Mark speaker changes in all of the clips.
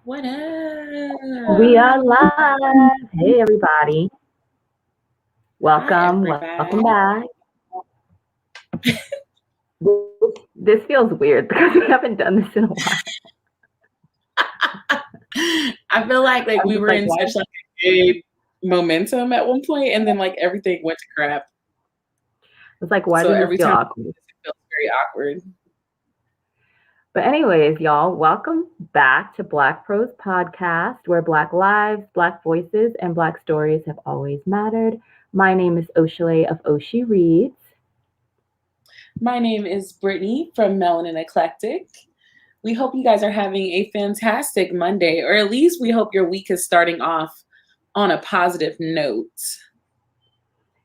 Speaker 1: What
Speaker 2: We
Speaker 1: up?
Speaker 2: are live. Hey, everybody.
Speaker 1: Hi,
Speaker 2: Welcome
Speaker 1: everybody.
Speaker 2: back. This feels weird because we haven't done this in a while.
Speaker 1: I feel like
Speaker 2: I'm
Speaker 1: we
Speaker 2: just
Speaker 1: were
Speaker 2: like,
Speaker 1: in
Speaker 2: why?
Speaker 1: such like a good momentum at one point, and then like everything went to crap.
Speaker 2: It's like, why
Speaker 1: So
Speaker 2: does this
Speaker 1: every
Speaker 2: feel
Speaker 1: time
Speaker 2: awkward?
Speaker 1: it feels very awkward.
Speaker 2: But anyways, y'all, welcome back to Black Prose Podcast, where Black lives, Black voices, and Black stories have always mattered. My name is Oshale of Oshi Reads.
Speaker 1: My name is Brittany from Melanin Eclectic. We hope you guys are having a fantastic Monday, or at least we hope your week is starting off on a positive note.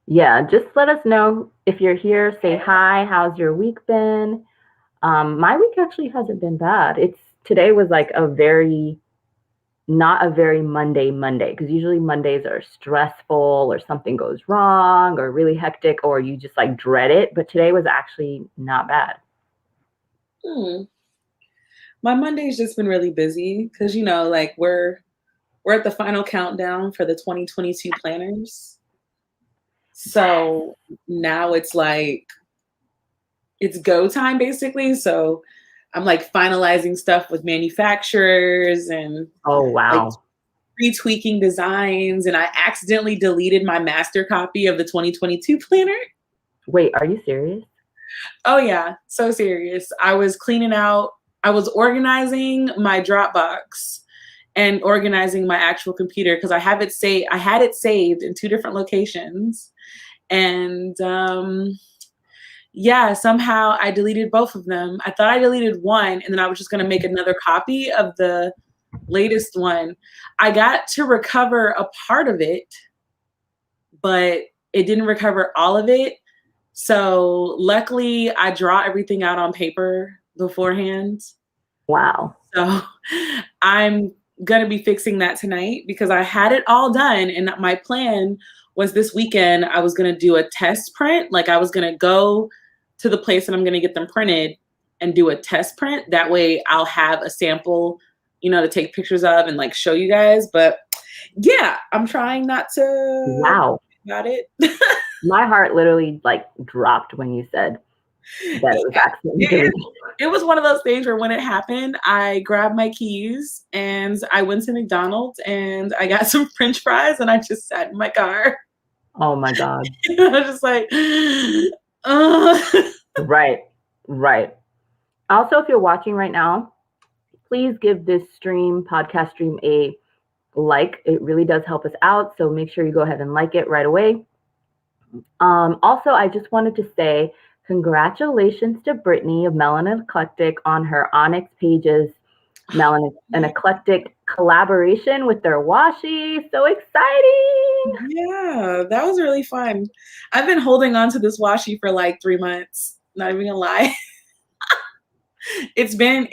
Speaker 2: Yeah, just let us know if you're here. Say hi. How's your week been? My week actually hasn't been bad. Today was like not a very Monday because usually Mondays are stressful or something goes wrong or really hectic or you just like dread it. But today was actually not bad.
Speaker 1: Hmm. My Monday's just been really busy because like we're at the final countdown for the 2022 planners. So now it's like it's go time basically. So I'm like finalizing stuff with manufacturers and
Speaker 2: Oh
Speaker 1: like
Speaker 2: wow.
Speaker 1: retweaking designs, and I accidentally deleted my master copy of the 2022 planner.
Speaker 2: Wait, are you serious?
Speaker 1: Oh yeah, so serious. I was cleaning out, I was organizing my Dropbox and organizing my actual computer because I had it saved in two different locations. And yeah, somehow I deleted both of them. I thought I deleted one and then I was just going to make another copy of the latest one. I got to recover a part of it, but it didn't recover all of it. So luckily I draw everything out on paper beforehand.
Speaker 2: Wow.
Speaker 1: So I'm going to be fixing that tonight because I had it all done. And my plan was this weekend, I was going to do a test print. Like I was going to go to the place and I'm going to get them printed and do a test print. That way I'll have a sample, to take pictures of and like show you guys. But yeah, I'm trying not to
Speaker 2: Wow.
Speaker 1: about it.
Speaker 2: My heart literally like dropped when you said that it was
Speaker 1: Yeah,
Speaker 2: accidentally
Speaker 1: it,
Speaker 2: deleted.
Speaker 1: it was one of those things where when it happened, I grabbed my keys and I went to McDonald's and I got some French fries and I just sat in my car.
Speaker 2: Oh my God.
Speaker 1: I was just like, uh.
Speaker 2: Right. Right. Also, if you're watching right now, please give this podcast stream a like. It really does help us out. So make sure you go ahead and like it right away. Also, I just wanted to say congratulations to Brittany of Melanin Eclectic on her Onyx Pages Melanin an Eclectic collaboration with their washi. So exciting!
Speaker 1: Yeah, that was really fun. I've been holding on to this washi for like 3 months. Not even gonna lie. It's been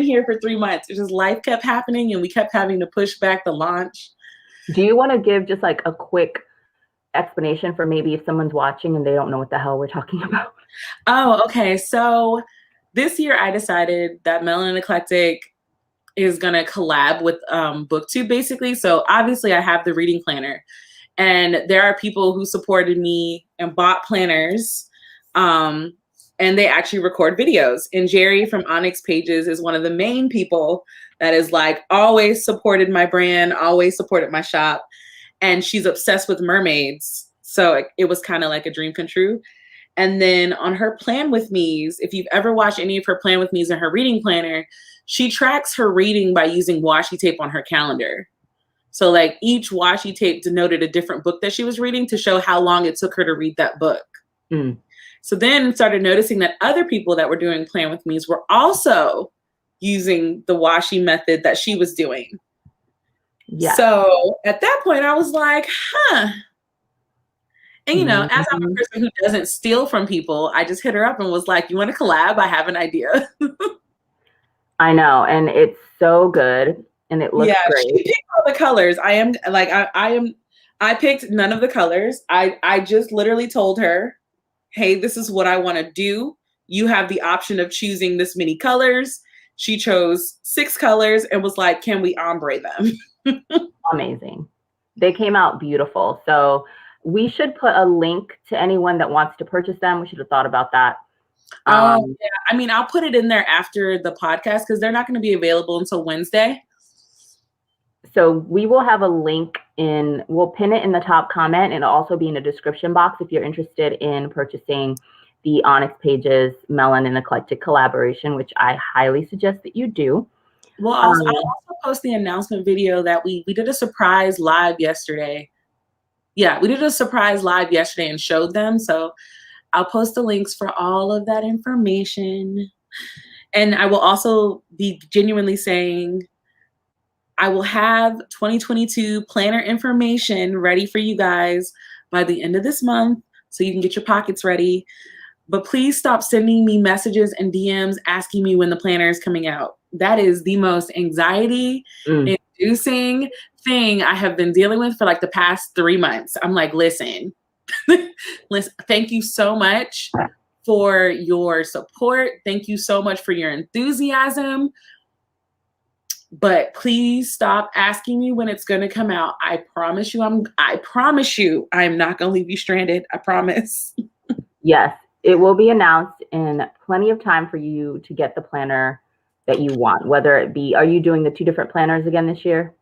Speaker 1: here for 3 months. It's just life kept happening and we kept having to push back the launch.
Speaker 2: Do you want to give just like a quick explanation for maybe if someone's watching and they don't know what the hell we're talking about?
Speaker 1: Oh, okay. So this year I decided that Melanin Eclectic is going to collab with BookTube basically. So obviously I have the reading planner and there are people who supported me and bought planners and they actually record videos. And Jerry from Onyx Pages is one of the main people that is like always supported my brand, always supported my shop. And she's obsessed with mermaids. So it was kind of like a dream come true. And then on her Plan With Me's, if you've ever watched any of her Plan With Me's in her reading planner, she tracks her reading by using washi tape on her calendar. So like each washi tape denoted a different book that she was reading to show how long it took her to read that book.
Speaker 2: Mm.
Speaker 1: So then started noticing that other people that were doing Plan With Me's were also using the washi method that she was doing.
Speaker 2: Yeah.
Speaker 1: So at that point I was like, huh. And, as I'm a person who doesn't steal from people, I just hit her up and was like, you want to collab? I have an idea.
Speaker 2: I know. And it's so good. And it looks great.
Speaker 1: She picked all the colors. I picked none of the colors. I just literally told her, hey, this is what I want to do. You have the option of choosing this many colors. She chose 6 colors and was like, can we ombre them?
Speaker 2: Amazing. They came out beautiful. So we should put a link to anyone that wants to purchase them. We should have thought about that.
Speaker 1: Yeah. I mean, I'll put it in there after the podcast because they're not going to be available until Wednesday.
Speaker 2: So we will have a link we'll pin it in the top comment, and it'll also be in the description box if you're interested in purchasing the Onyx Pages Melanin Eclectic collaboration, which I highly suggest that you do.
Speaker 1: Well, I'll also post the announcement video that we did a surprise live yesterday. Yeah, we did a surprise live yesterday and showed them. So I'll post the links for all of that information. And I will also be genuinely saying I will have 2022 planner information ready for you guys by the end of this month so you can get your pockets ready. But please stop sending me messages and DMs asking me when the planner is coming out. That is the most anxiety-inducing thing I have been dealing with for like the past 3 months. I'm like, listen, thank you so much for your support. Thank you so much for your enthusiasm. But please stop asking me when it's going to come out. I promise you, I'm not going to leave you stranded. I promise.
Speaker 2: Yes, it will be announced in plenty of time for you to get the planner that you want, whether it be, are you doing the 2 different planners again this year?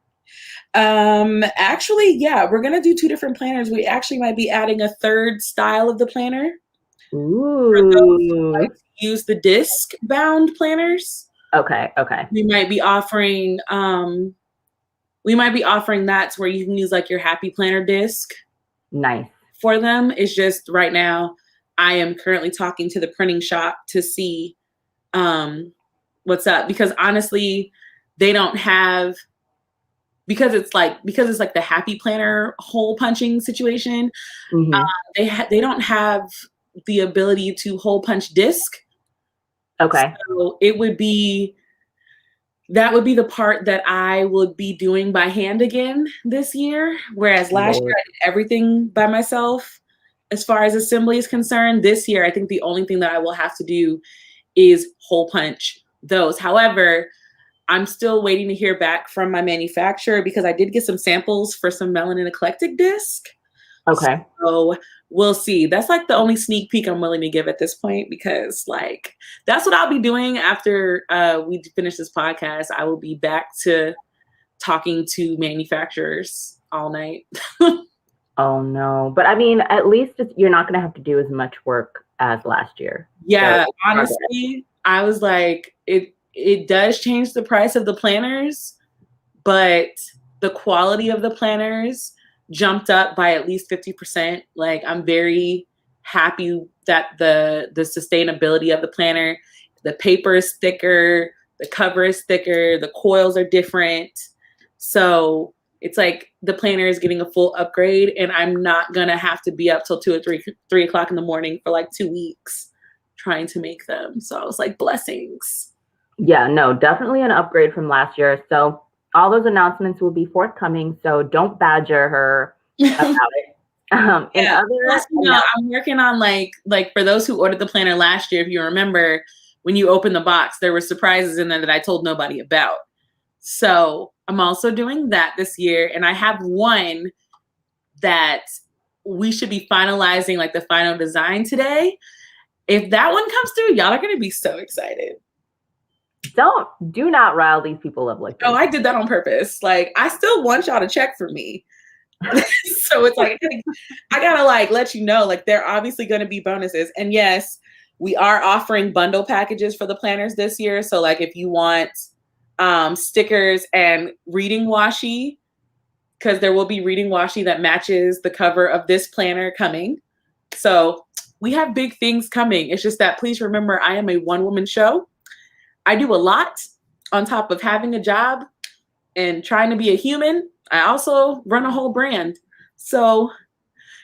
Speaker 1: Actually, yeah, we're going to do 2 different planners. We actually might be adding a 3rd style of the planner.
Speaker 2: Ooh.
Speaker 1: For those who like to use the disc bound planners.
Speaker 2: Okay.
Speaker 1: We might be offering that to where you can use like your Happy Planner disc.
Speaker 2: Nice.
Speaker 1: For them. It's just right now I am currently talking to the printing shop to see what's up, because honestly they don't have, because it's like the Happy Planner hole punching situation.
Speaker 2: Mm-hmm.
Speaker 1: They don't have the ability to hole punch disc.
Speaker 2: Okay.
Speaker 1: So that would be the part that I would be doing by hand again this year. Whereas last year I did everything by myself as far as assembly is concerned. This year, I think the only thing that I will have to do is hole punch those. However, I'm still waiting to hear back from my manufacturer because I did get some samples for some Melanin Eclectic disc.
Speaker 2: Okay.
Speaker 1: So we'll see. That's like the only sneak peek I'm willing to give at this point, because like that's what I'll be doing after we finish this podcast. I will be back to talking to manufacturers all night.
Speaker 2: Oh no. But I mean, at least you're not going to have to do as much work as last year.
Speaker 1: Yeah, so, honestly, I was like, it does change the price of the planners, but the quality of the planners jumped up by at least 50%. Like, I'm very happy that the sustainability of the planner, the paper is thicker, the cover is thicker, the coils are different. So it's like the planner is getting a full upgrade, and I'm not gonna have to be up till 2 or 3 o'clock in the morning for like 2 weeks trying to make them. So I was like, blessings.
Speaker 2: Yeah, no, definitely an upgrade from last year. So all those announcements will be forthcoming. So don't badger her about it. I'm
Speaker 1: working on like for those who ordered the planner last year, if you remember, when you opened the box, there were surprises in there that I told nobody about. So I'm also doing that this year. And I have one that we should be finalizing like the final design today. If that one comes through, y'all are going to be so excited.
Speaker 2: Do not rile these people up like this.
Speaker 1: Oh, I did that on purpose. Like, I still want y'all to check for me. So it's like, I gotta like let you know, like, there are obviously going to be bonuses. And yes, we are offering bundle packages for the planners this year. So like, if you want stickers and reading washi, because there will be reading washi that matches the cover of this planner coming. So we have big things coming. It's just that please remember, I am a one-woman show. I do a lot on top of having a job and trying to be a human. I also run a whole brand. So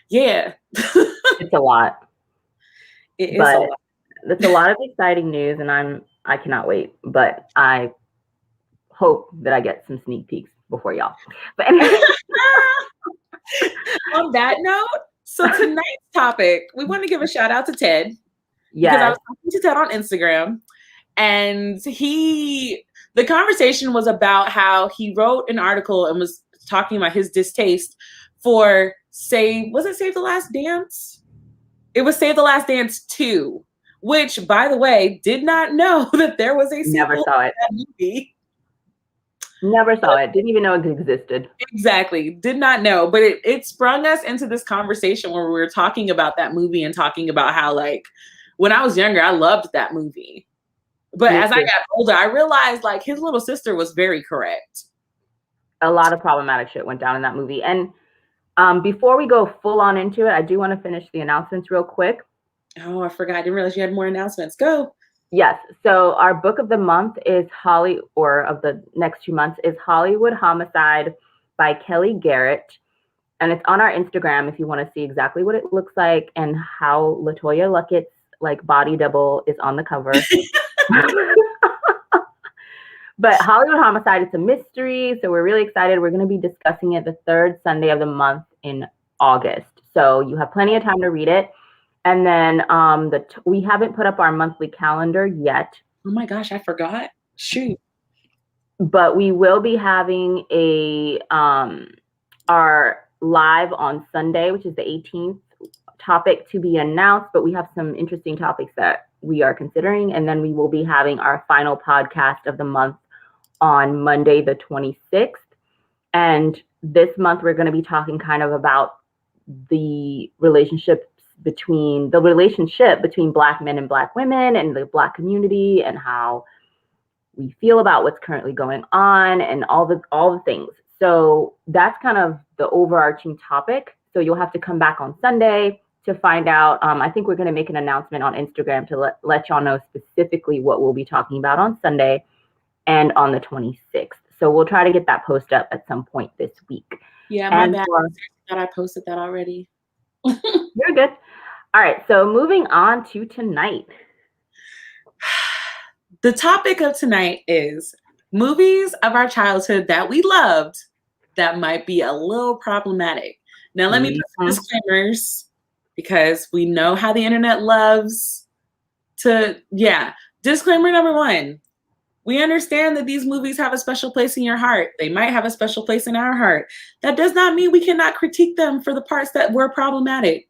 Speaker 1: yeah.
Speaker 2: It's a lot.
Speaker 1: It is a lot.
Speaker 2: It's a lot of exciting news, and I cannot wait. But I hope that I get some sneak peeks before y'all. But anyway.
Speaker 1: On that note, so tonight's topic, we want to give a shout out to Ted.
Speaker 2: Yes.
Speaker 1: Because I was talking to Ted on Instagram, And the conversation was about how he wrote an article and was talking about his distaste for Save the Last Dance? It was Save the Last Dance 2, which, by the way, did not know that there was a sequel
Speaker 2: Never saw it.
Speaker 1: to that movie.
Speaker 2: Never saw it. Didn't even know it existed.
Speaker 1: Exactly. Did not know. But it sprung us into this conversation where we were talking about that movie and talking about how, like, when I was younger, I loved that movie. But as I got older, I realized, like, his little sister was very correct.
Speaker 2: A lot of problematic shit went down in that movie. And before we go full on into it, I do want to finish the announcements real quick.
Speaker 1: Oh, I forgot. I didn't realize you had more announcements. Go.
Speaker 2: Yes. So our book of the month is of the next 2 months is Hollywood Homicide by Kelly Garrett. And it's on our Instagram if you want to see exactly what it looks like and how LaToya Luckett's like body double is on the cover. But Hollywood Homicide, it's a mystery. So we're really excited. We're going to be discussing it the third Sunday of the month in August. So you have plenty of time to read it. And then we haven't put up our monthly calendar yet.
Speaker 1: Oh my gosh, I forgot. Shoot.
Speaker 2: But we will be having our live on Sunday, which is the 18th, topic to be announced. But we have some interesting topics that we are considering. And then we will be having our final podcast of the month on Monday, the 26th. And this month, we're going to be talking kind of about the relationship between Black men and Black women and the Black community and how we feel about what's currently going on and all the things. So that's kind of the overarching topic. So you'll have to come back on Sunday to find out. I think we're going to make an announcement on Instagram to let y'all know specifically what we'll be talking about on Sunday and on the 26th. So we'll try to get that post up at some point this week.
Speaker 1: Yeah, my bad. I thought I posted that already.
Speaker 2: You're good. All right, so moving on to tonight.
Speaker 1: The topic of tonight is movies of our childhood that we loved that might be a little problematic. Now, let me put some disclaimers because we know how the internet loves to, Disclaimer number 1. We understand that these movies have a special place in your heart. They might have a special place in our heart. That does not mean we cannot critique them for the parts that were problematic.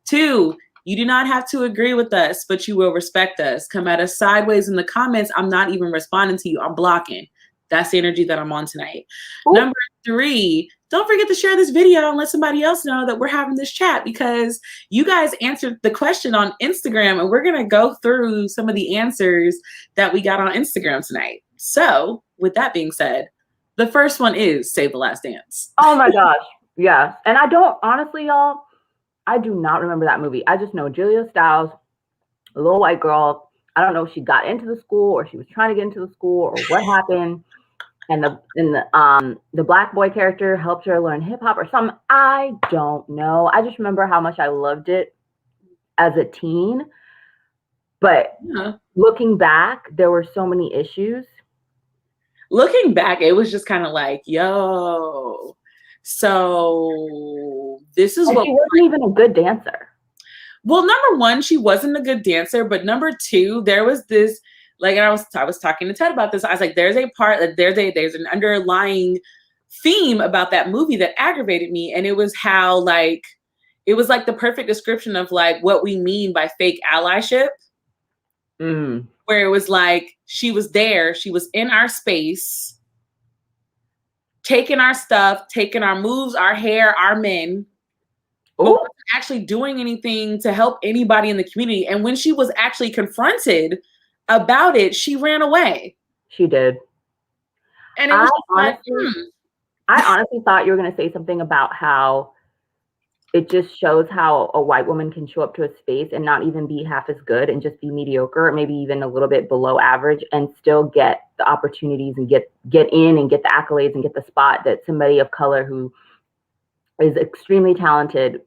Speaker 1: 2, you do not have to agree with us, but you will respect us. Come at us sideways in the comments. I'm not even responding to you. I'm blocking. That's the energy that I'm on tonight. Ooh. Number 3, don't forget to share this video and let somebody else know that we're having this chat because you guys answered the question on Instagram and we're going to go through some of the answers that we got on Instagram tonight. So with that being said, the first one is Save the Last Dance.
Speaker 2: Oh my gosh. Yes. And honestly, y'all, I do not remember that movie. I just know Julia Stiles, a little white girl. I don't know if she got into the school or she was trying to get into the school or what happened. And the Black boy character helped her learn hip hop or something. I don't know. I just remember how much I loved it as a teen. But looking back, there were so many issues.
Speaker 1: Looking back, it was just kind of like, yo. So this is what
Speaker 2: she wasn't even a good dancer.
Speaker 1: Well, number 1, she wasn't a good dancer, but number 2, there was this, like I was talking to Ted about this. I was like, there's a part that there's an underlying theme about that movie that aggravated me, and it was how like it was like the perfect description of like what we mean by fake allyship. Where it was like she was there, she was in our space, taking our stuff, taking our moves, our hair, our men, but wasn't actually doing anything to help anybody in the community. And when she was actually confronted about it, she ran away.
Speaker 2: She did.
Speaker 1: And it was
Speaker 2: I honestly thought you were going to say something about how it just shows how a white woman can show up to a space and not even be half as good and just be mediocre, or maybe even a little bit below average, and still get the opportunities and get in and get the accolades and get the spot that somebody of color who is extremely talented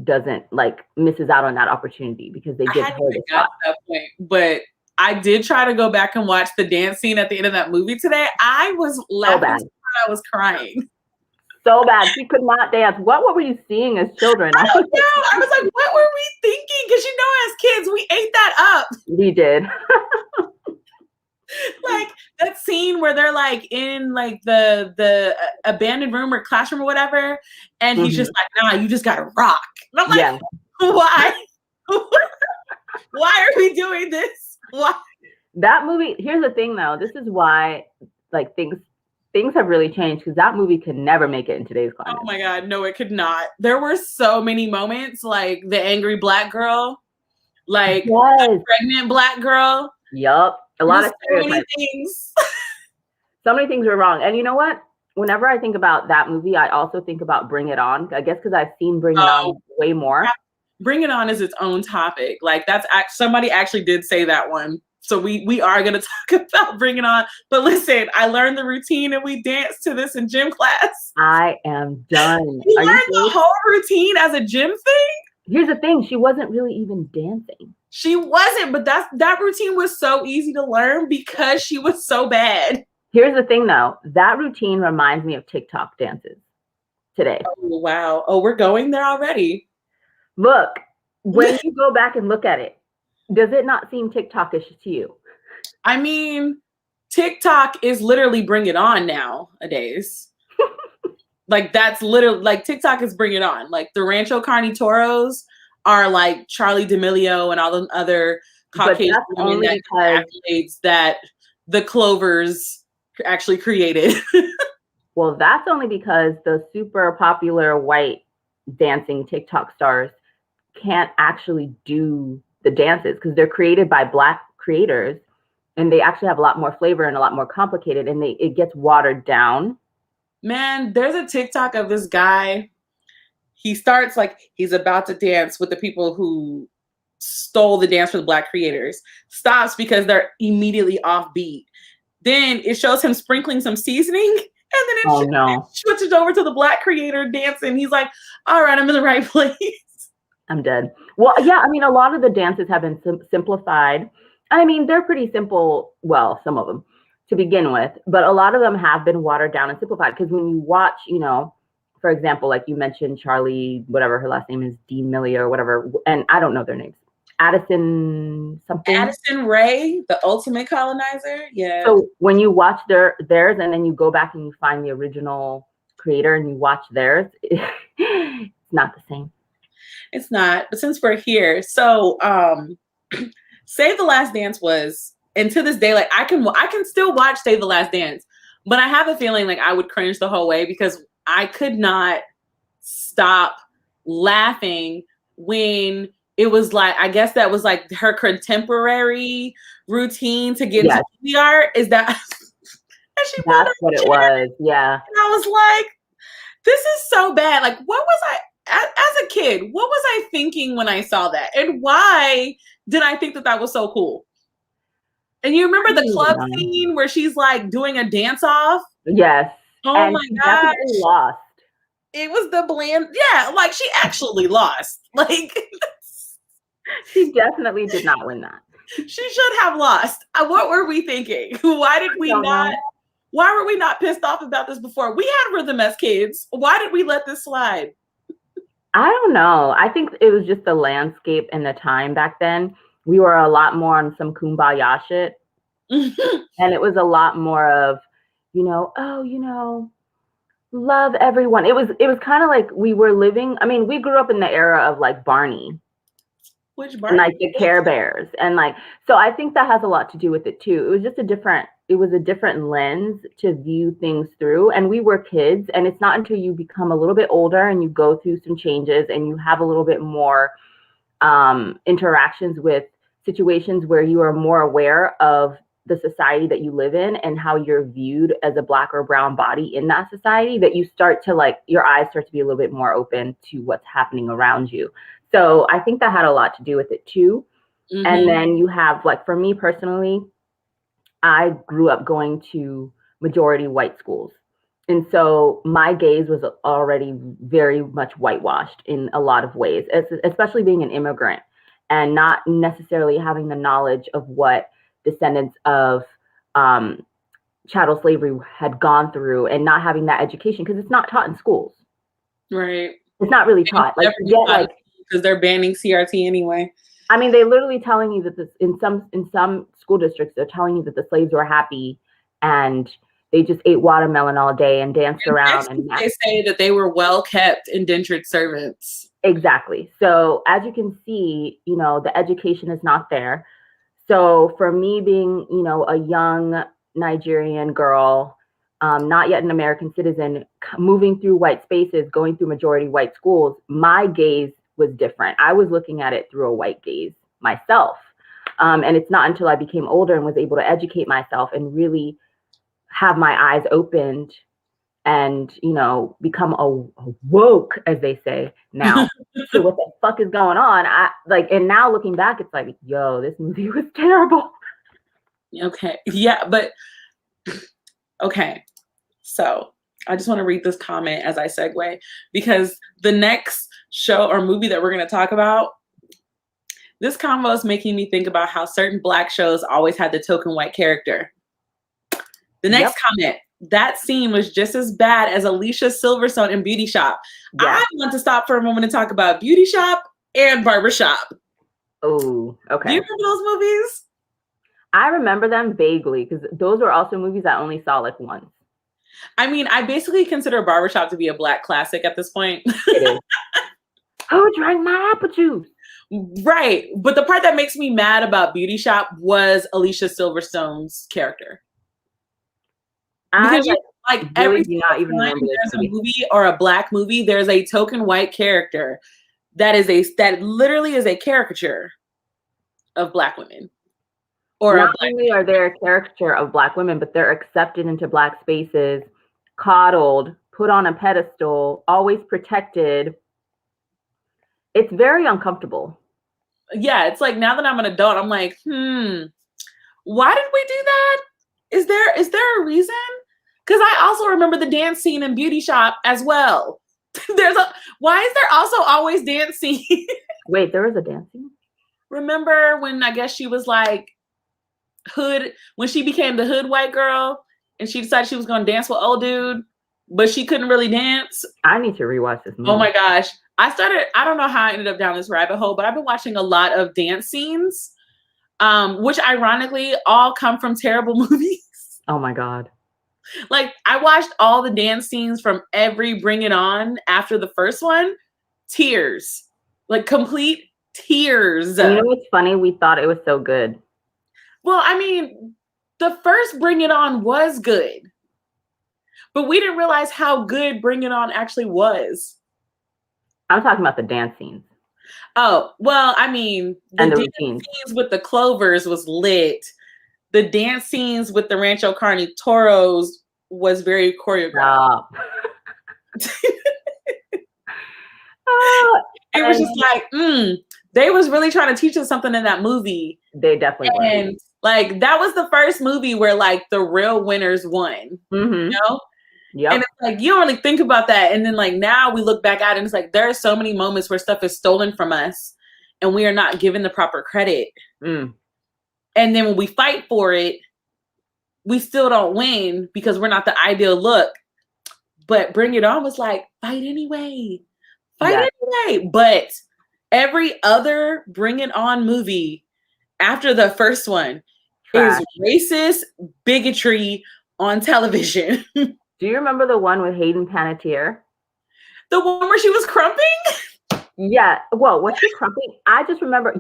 Speaker 2: doesn't, like, misses out on that opportionity because they give her the spot.
Speaker 1: That point, but I did try to go back and watch the dance scene at the end of that movie today. I was laughing. So I was crying.
Speaker 2: So bad. She could not dance. What were you seeing as children?
Speaker 1: I don't know. I was like, what were we thinking? Because as kids, we ate that up.
Speaker 2: We did.
Speaker 1: Like that scene where they're like in like the abandoned room or classroom or whatever, and he's just like, nah, you just gotta rock. And I'm like,
Speaker 2: Yeah.
Speaker 1: why? Why are we doing this? Why?
Speaker 2: That movie, here's the thing though, this is why like things have really changed, because that movie could never make it in today's climate.
Speaker 1: Oh my God, no, it could not. There were so many moments, like the angry Black girl, like the pregnant Black girl.
Speaker 2: Yup. A lot of
Speaker 1: so many things.
Speaker 2: So many things were wrong. And you know what? Whenever I think about that movie, I also think about Bring It On. I guess because I've seen Bring It On way more.
Speaker 1: Bring It On is its own topic. Like that's somebody actually did say that one. So we are going to talk about Bring It On. But listen, I learned the routine and we danced to this in gym class.
Speaker 2: I am done.
Speaker 1: You learned the whole routine as a gym thing?
Speaker 2: Here's the thing. She wasn't really even dancing.
Speaker 1: She wasn't, but that routine was so easy to learn because she was so bad.
Speaker 2: Here's the thing though. That routine reminds me of TikTok dances today.
Speaker 1: Oh, wow. Oh, we're going there already.
Speaker 2: Look, when you go back and look at it, does it not seem TikTokish to you?
Speaker 1: I mean, TikTok is literally Bring It On nowadays. Like that's literally like TikTok is Bring It On. Like the Rancho Carne Toros are like Charlie D'Amelio and all the other Caucasian women accolades that the Clovers actually created.
Speaker 2: Well, that's only because the super popular white dancing TikTok stars can't actually do the dances because they're created by Black creators, and they actually have a lot more flavor and a lot more complicated, and it gets watered down.
Speaker 1: Man, there's a TikTok of this guy. He starts like he's about to dance with the people who stole the dance from the Black creators. Stops because they're immediately off beat. Then it shows him sprinkling some seasoning, and then it switches over to the Black creator dancing. He's like, all right, I'm in the right place.
Speaker 2: I'm dead. Well, yeah, I mean, a lot of the dances have been simplified. I mean, they're pretty simple. Well, some of them to begin with, but a lot of them have been watered down and simplified. Because when you watch, you know, for example, like you mentioned Charlie, whatever her last name is, D'Amelio or whatever, and I don't know their names. Addison something.
Speaker 1: Addison Rae, the ultimate colonizer. Yeah.
Speaker 2: So when you watch theirs and then you go back and you find the original creator and you watch theirs, it's not the same.
Speaker 1: It's not. But since we're here, so Save the Last Dance was, and to this day, like I can still watch Save the Last Dance, but I have a feeling like I would cringe the whole way because I could not stop laughing when it was like, I guess that was like her contemporary routine to get into the art. Is that
Speaker 2: that's what it was? Yeah.
Speaker 1: And I was like, this is so bad. Like, what was I as a kid? What was I thinking when I saw that? And why did I think that was so cool? And you remember the club scene where she's like doing a dance off?
Speaker 2: Yes.
Speaker 1: Oh
Speaker 2: and
Speaker 1: my gosh.
Speaker 2: Lost.
Speaker 1: It was the bland. Yeah, like she actually lost. Like
Speaker 2: she definitely did not win that.
Speaker 1: She should have lost. What were we thinking? Why did we not? Why were we not pissed off about this before? We had rhythm as kids. Why did we let this slide?
Speaker 2: I don't know. I think it was just the landscape and the time back then. We were a lot more on some kumbaya shit. And it was a lot more of, you know, oh, you know, love everyone. It was kind of like we were living. I mean, we grew up in the era of like Barney.
Speaker 1: Which Barney?
Speaker 2: And like the Care Bears. And like, so I think that has a lot to do with it too. It was just a different lens to view things through. And we were kids, and it's not until you become a little bit older and you go through some changes and you have a little bit more interactions with situations where you are more aware of the society that you live in and how you're viewed as a Black or brown body in that society, that you start to like, your eyes start to be a little bit more open to what's happening around you. So I think that had a lot to do with it too. Mm-hmm. And then you have, like, for me personally, I grew up going to majority white schools. And so my gaze was already very much whitewashed in a lot of ways, especially being an immigrant and not necessarily having the knowledge of what descendants of chattel slavery had gone through, and not having that education because it's not taught in schools.
Speaker 1: Right.
Speaker 2: It's not really taught. Like,
Speaker 1: because they're banning CRT anyway.
Speaker 2: I mean, they literally telling you that this in some school districts, they're telling you that the slaves were happy and they just ate watermelon all day and danced around. And
Speaker 1: They say that they were well kept indentured servants.
Speaker 2: exactly. So as you can see, the education is not there. So for me being, a young Nigerian girl, not yet an American citizen, moving through white spaces, going through majority white schools, my gaze was different. I was looking at it through a white gaze myself. And it's not until I became older and was able to educate myself and really have my eyes opened and, become a woke, as they say now. So what the fuck is going on? And now looking back, it's like, yo, this movie was terrible.
Speaker 1: Okay. Yeah, but okay. So I just want to read this comment as I segue, because the next show or movie that we're going to talk about, this convo is making me think about how certain Black shows always had the token white character. The next comment, that scene was just as bad as Alicia Silverstone in Beauty Shop. Yeah. I want to stop for a moment and talk about Beauty Shop and Barbershop.
Speaker 2: Oh, okay.
Speaker 1: Do you remember those movies?
Speaker 2: I remember them vaguely because those were also movies I only saw like once.
Speaker 1: I mean, I basically consider Barbershop to be a Black classic at this point.
Speaker 2: It is. Who drank my apple juice?
Speaker 1: Right. But the part that makes me mad about Beauty Shop was Alicia Silverstone's character. Because every time there's a movie or a Black movie, there's a token white character that literally is a caricature of Black women. Or
Speaker 2: not only are they a caricature of Black women, but they're accepted into Black spaces, coddled, put on a pedestal, always protected. It's very uncomfortable.
Speaker 1: Yeah, it's like now that I'm an adult, I'm like, why did we do that? Is there a reason? Because I also remember the dance scene in Beauty Shop as well. Why is there also always dance scene?
Speaker 2: Wait, there was a dance scene?
Speaker 1: Remember when I guess she was like hood, when she became the hood white girl and she decided she was going to dance with old dude, but she couldn't really dance?
Speaker 2: I need to rewatch this movie.
Speaker 1: Oh my gosh. I don't know how I ended up down this rabbit hole, but I've been watching a lot of dance scenes, which ironically all come from terrible movies.
Speaker 2: Oh my God.
Speaker 1: Like I watched all the dance scenes from every Bring It On after the first one. Tears. Like complete tears.
Speaker 2: And you know what's funny? We thought it was so good.
Speaker 1: Well, I mean, the first Bring It On was good. But we didn't realize how good Bring It On actually was.
Speaker 2: I'm talking about the dance scenes.
Speaker 1: Oh, well, I mean, the dance scenes with the Clovers was lit. The dance scenes with the Rancho Carne Toros was very choreographed. It was just like, they was really trying to teach us something in that movie.
Speaker 2: They definitely were.
Speaker 1: And like that was the first movie where like the real winners won.
Speaker 2: Mm-hmm.
Speaker 1: You know?
Speaker 2: Yep.
Speaker 1: And it's like you don't really think about that. And then like now we look back at it and it's like there are so many moments where stuff is stolen from us and we are not given the proper credit.
Speaker 2: Mm.
Speaker 1: And then when we fight for it, we still don't win because we're not the ideal look. But Bring It On was like, fight anyway. Fight anyway. But every other Bring It On movie after the first one is racist bigotry on television.
Speaker 2: Do you remember the one with Hayden Panettiere?
Speaker 1: The one where she was crumping?
Speaker 2: Yeah. Well, was she crumping? I just remember.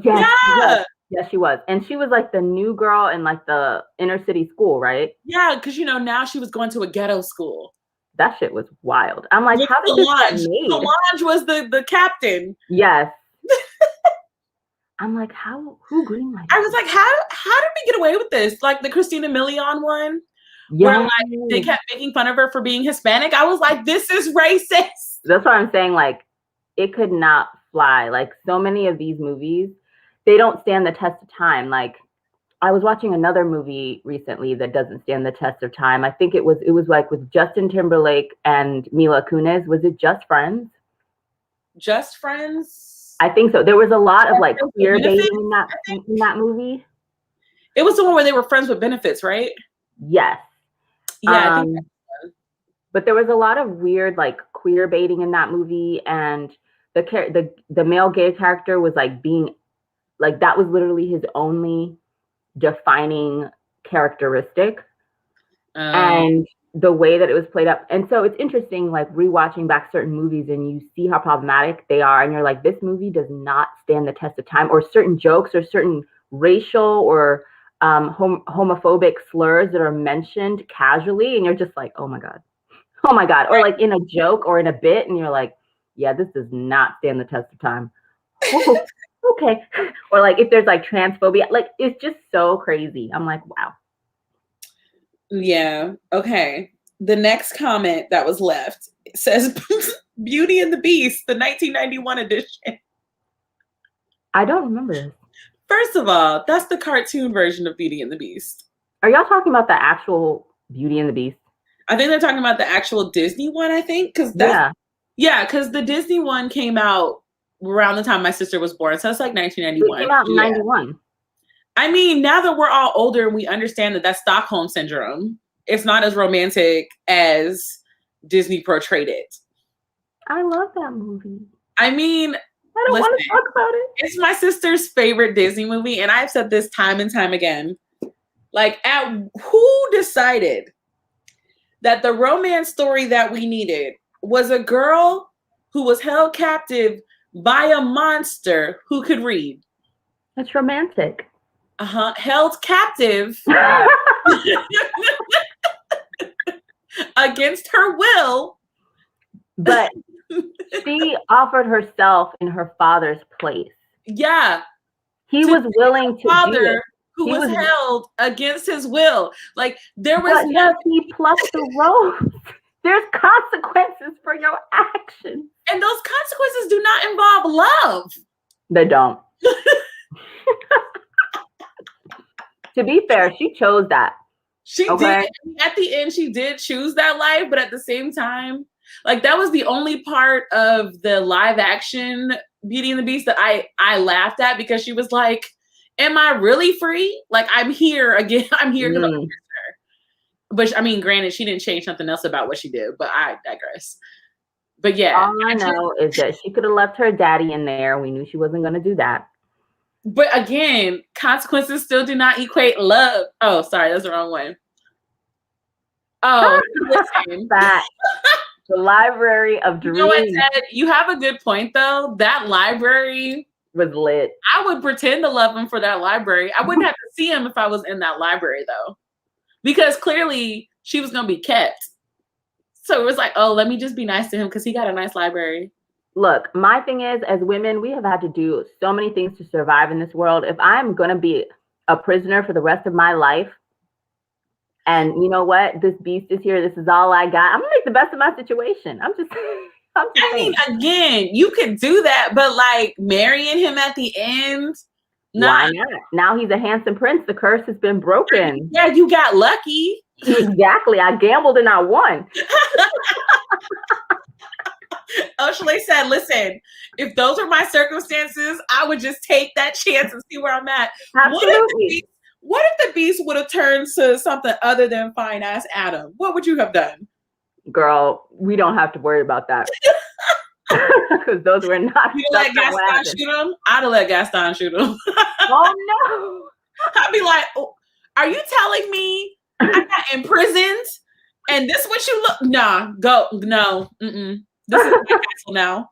Speaker 2: Yes, she was. And she was like the new girl in like the inner city school, right?
Speaker 1: Yeah, because now she was going to a ghetto school.
Speaker 2: That shit was wild. I'm like, how did this get made?
Speaker 1: Solange was the captain.
Speaker 2: Yes. I'm like, who greenlighted?
Speaker 1: I was like, how did we get away with this? Like the Christina Milian one, where like they kept making fun of her for being Hispanic. I was like, this is racist.
Speaker 2: That's what I'm saying. Like, it could not fly. Like so many of these movies, they don't stand the test of time. Like I was watching another movie recently that doesn't stand the test of time. I think it was like with Justin Timberlake and Mila Kunis. Was it Just Friends?
Speaker 1: Just Friends?
Speaker 2: I think so. There was a lot of like queer dating in that movie.
Speaker 1: It was the one where they were friends with benefits, right?
Speaker 2: Yes.
Speaker 1: Yeah. I think
Speaker 2: but there was a lot of weird like queer baiting in that movie, and the male gay character was like being Like that was literally his only defining characteristic. And the way that it was played up. And so it's interesting, like rewatching back certain movies and you see how problematic they are. And you're like, this movie does not stand the test of time, or certain jokes or certain racial or homophobic slurs that are mentioned casually. And you're just like, oh my God. Oh my God. Or like in a joke or in a bit. And you're like, yeah, this does not stand the test of time. Oh, okay. Or like if there's like transphobia, like it's just so crazy. I'm like, wow.
Speaker 1: Yeah. Okay. The next comment that was left says Beauty and the Beast, the 1991 edition.
Speaker 2: I don't remember this.
Speaker 1: First of all, that's the cartoon version of Beauty and the Beast.
Speaker 2: Are y'all talking about the actual Beauty and the Beast?
Speaker 1: I think they're talking about the actual Disney one, I think. Because the Disney one came out around the time my sister was born. So it's like 1991.
Speaker 2: It came out in 91.
Speaker 1: I mean, now that we're all older and we understand that that's Stockholm Syndrome, it's not as romantic as Disney portrayed it.
Speaker 2: I love that movie.
Speaker 1: I mean,
Speaker 2: I don't want to talk about it.
Speaker 1: It's my sister's favorite Disney movie. And I've said this time and time again. Like, who decided that the romance story that we needed was a girl who was held captive by a monster who could read?
Speaker 2: It's romantic.
Speaker 1: Held captive against her will.
Speaker 2: But she offered herself in her father's place.
Speaker 1: Yeah.
Speaker 2: He was willing to
Speaker 1: father
Speaker 2: do it.
Speaker 1: Who was held against his will. Like there was
Speaker 2: he plucked the rose. There's consequences for your actions.
Speaker 1: And those consequences do not involve love.
Speaker 2: They don't. To be fair, she chose that.
Speaker 1: She did. At the end, she did choose that life, but at the same time, like that was the only part of the live action Beauty and the Beast that I laughed at, because she was like, am I really free? Like I'm here again. I'm here because I'm her. But I mean, granted, she didn't change something else about what she did, but I digress. But yeah.
Speaker 2: All I know is that she could have left her daddy in there. We knew she wasn't going to do that.
Speaker 1: But again, consequences still do not equate love. Oh, sorry, that's the wrong one. Oh, listen.
Speaker 2: That the Library of Dreams.
Speaker 1: You know what, Ted? You have a good point, though. That library
Speaker 2: was lit.
Speaker 1: I would pretend to love him for that library. I wouldn't have to see him if I was in that library, though, because clearly she was going to be kept. So it was like, oh, let me just be nice to him because he got a nice library.
Speaker 2: Look, my thing is, as women, we have had to do so many things to survive in this world. If I'm going to be a prisoner for the rest of my life, and you know what? This beast is here. This is all I got. I'm going to make the best of my situation. I'm just
Speaker 1: I mean, again, you could do that, but like marrying him at the end.
Speaker 2: Why not? Now he's a handsome prince. The curse has been broken.
Speaker 1: Yeah, you got lucky.
Speaker 2: Exactly. I gambled and I won.
Speaker 1: Oshale said, listen, if those are my circumstances, I would just take that chance and see where I'm at.
Speaker 2: Absolutely.
Speaker 1: What if the beast would have turned to something other than fine ass Adam? What would you have done?
Speaker 2: Girl, we don't have to worry about that. Because those were not.
Speaker 1: You let Gaston shoot him? I'd have let Gaston shoot him.
Speaker 2: Oh no.
Speaker 1: I'd be like, oh, are you telling me I got imprisoned and this is what you look? Nah, go. No. This is my castle now.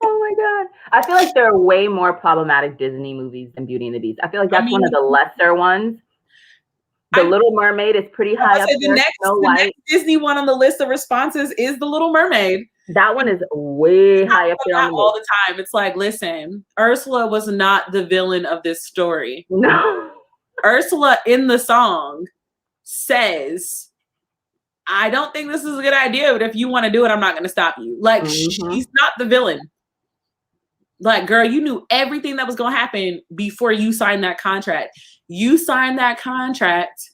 Speaker 2: Oh my God. I feel like there are way more problematic Disney movies than Beauty and the Beast. I feel like that's one of the lesser ones. The Little Mermaid is pretty high up there.
Speaker 1: The next Disney one on the list of responses is The Little Mermaid.
Speaker 2: That one is way high up there.
Speaker 1: All the time. It's like, listen, Ursula was not the villain of this story.
Speaker 2: No.
Speaker 1: Ursula in the song says, I don't think this is a good idea, but if you want to do it, I'm not going to stop you. Like, she's not the villain. Like, girl, you knew everything that was going to happen before you signed that contract. You signed that contract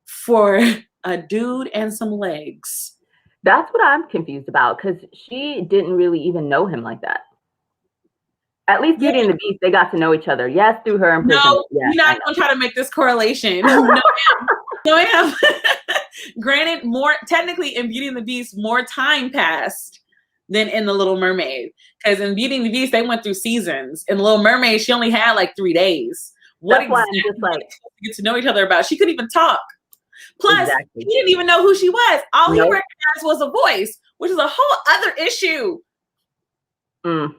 Speaker 1: for a dude and some legs.
Speaker 2: That's what I'm confused about, because she didn't really even know him like that. At least Beauty and the Beast, they got to know each other. Yes, through her in prison.
Speaker 1: No,
Speaker 2: yes,
Speaker 1: you're not going to try to make this correlation. No, Granted, technically in Beauty and the Beast, more time passed than in The Little Mermaid. Because in Beauty and the Beast, they went through seasons. In The Little Mermaid, she only had like 3 days. What
Speaker 2: That's why
Speaker 1: exactly
Speaker 2: I'm just like,
Speaker 1: to get to know each other about? She couldn't even talk. Plus,
Speaker 2: exactly.
Speaker 1: he didn't even know who she was. All he
Speaker 2: Nope.
Speaker 1: recognized was a voice, which is a whole other issue.
Speaker 2: Mm.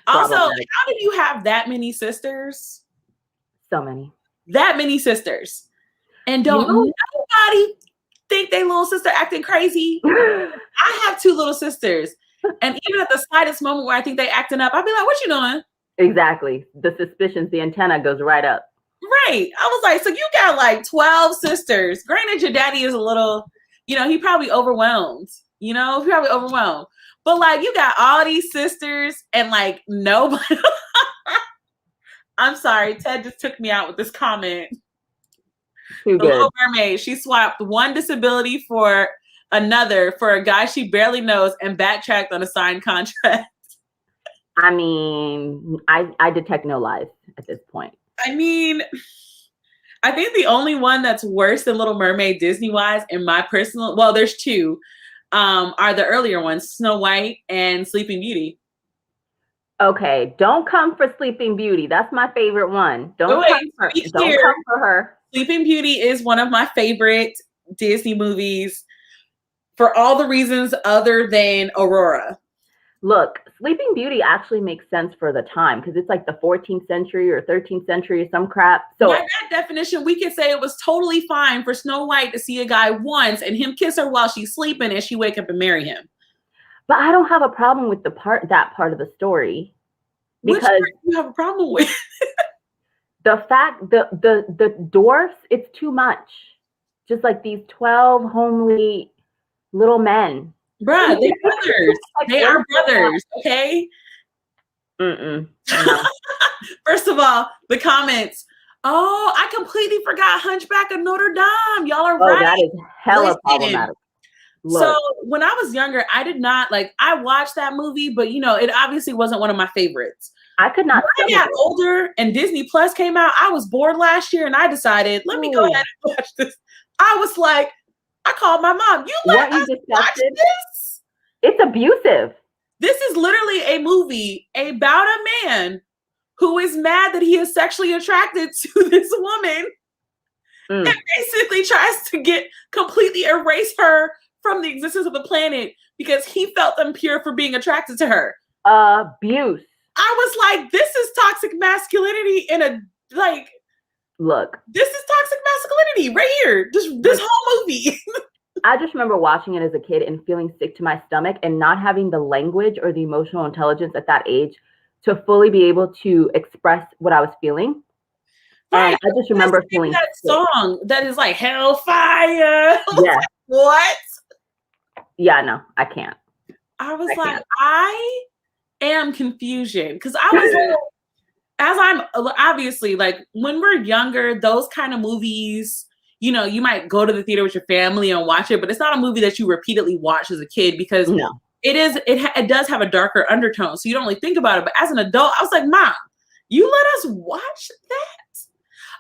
Speaker 1: Also,
Speaker 2: Problematic.
Speaker 1: how do you have that many sisters?
Speaker 2: So many.
Speaker 1: That many sisters. And don't nobody think they little sister acting crazy? I have 2 little sisters. And even at the slightest moment where I think they acting up, I'll be like, what you doing?
Speaker 2: Exactly. The suspicions, the antenna goes right up.
Speaker 1: Right. I was like, so you got like 12 sisters. Granted, your daddy is a little, he probably overwhelmed. He probably overwhelmed. But like, you got all these sisters and like nobody. I'm sorry. Ted just took me out with this comment.
Speaker 2: Too
Speaker 1: The
Speaker 2: good.
Speaker 1: Little Mermaid, she swapped one disability for another for a guy she barely knows and backtracked on a signed contract.
Speaker 2: I mean, I detect no lies at this point.
Speaker 1: I mean, I think the only one that's worse than Little Mermaid Disney-wise, in my personal, well, there's 2, are the earlier ones, Snow White and Sleeping Beauty.
Speaker 2: Okay, don't come for Sleeping Beauty. That's my favorite one. Don't come for her.
Speaker 1: Sleeping Beauty is one of my favorite Disney movies for all the reasons other than Aurora.
Speaker 2: Look, Sleeping Beauty actually makes sense for the time because it's like the 14th century or 13th century or some crap. So
Speaker 1: by that definition, we could say it was totally fine for Snow White to see a guy once and him kiss her while she's sleeping and she wake up and marry him.
Speaker 2: But I don't have a problem with that part of the story.
Speaker 1: Because what do you have a problem with?
Speaker 2: The fact the dwarfs, it's too much. Just like these 12 homely little men.
Speaker 1: Bruh, they're brothers. They are brothers, okay?
Speaker 2: No.
Speaker 1: First of all, the comments. Oh, I completely forgot Hunchback of Notre Dame. Y'all are right.
Speaker 2: That is hella problematic.
Speaker 1: Look. So when I was younger, I did not I watched that movie, but it obviously wasn't one of my favorites.
Speaker 2: I could not.
Speaker 1: When I got older and Disney Plus came out, I was bored last year and I decided, let me go ahead and watch this. I was like, I called my mom. You let us watch this?
Speaker 2: It's abusive.
Speaker 1: This is literally a movie about a man who is mad that he is sexually attracted to this woman and basically tries to completely erase her from the existence of the planet because he felt impure for being attracted to her.
Speaker 2: Abuse.
Speaker 1: I was like, this is toxic masculinity
Speaker 2: look.
Speaker 1: This is toxic masculinity right here. This whole movie.
Speaker 2: I just remember watching it as a kid and feeling sick to my stomach and not having the language or the emotional intelligence at that age to fully be able to express what I was feeling.
Speaker 1: Right.
Speaker 2: I just remember feeling
Speaker 1: that song that is like Hellfire.
Speaker 2: Yeah.
Speaker 1: What?
Speaker 2: Yeah, no, I can't.
Speaker 1: I was I am confusion because I was as I'm obviously like when we're younger, those kind of movies, you might go to the theater with your family and watch it, but it's not a movie that you repeatedly watch as a kid because it does have a darker undertone. So you don't really think about it. But as an adult, I was like, Mom, you let us watch that?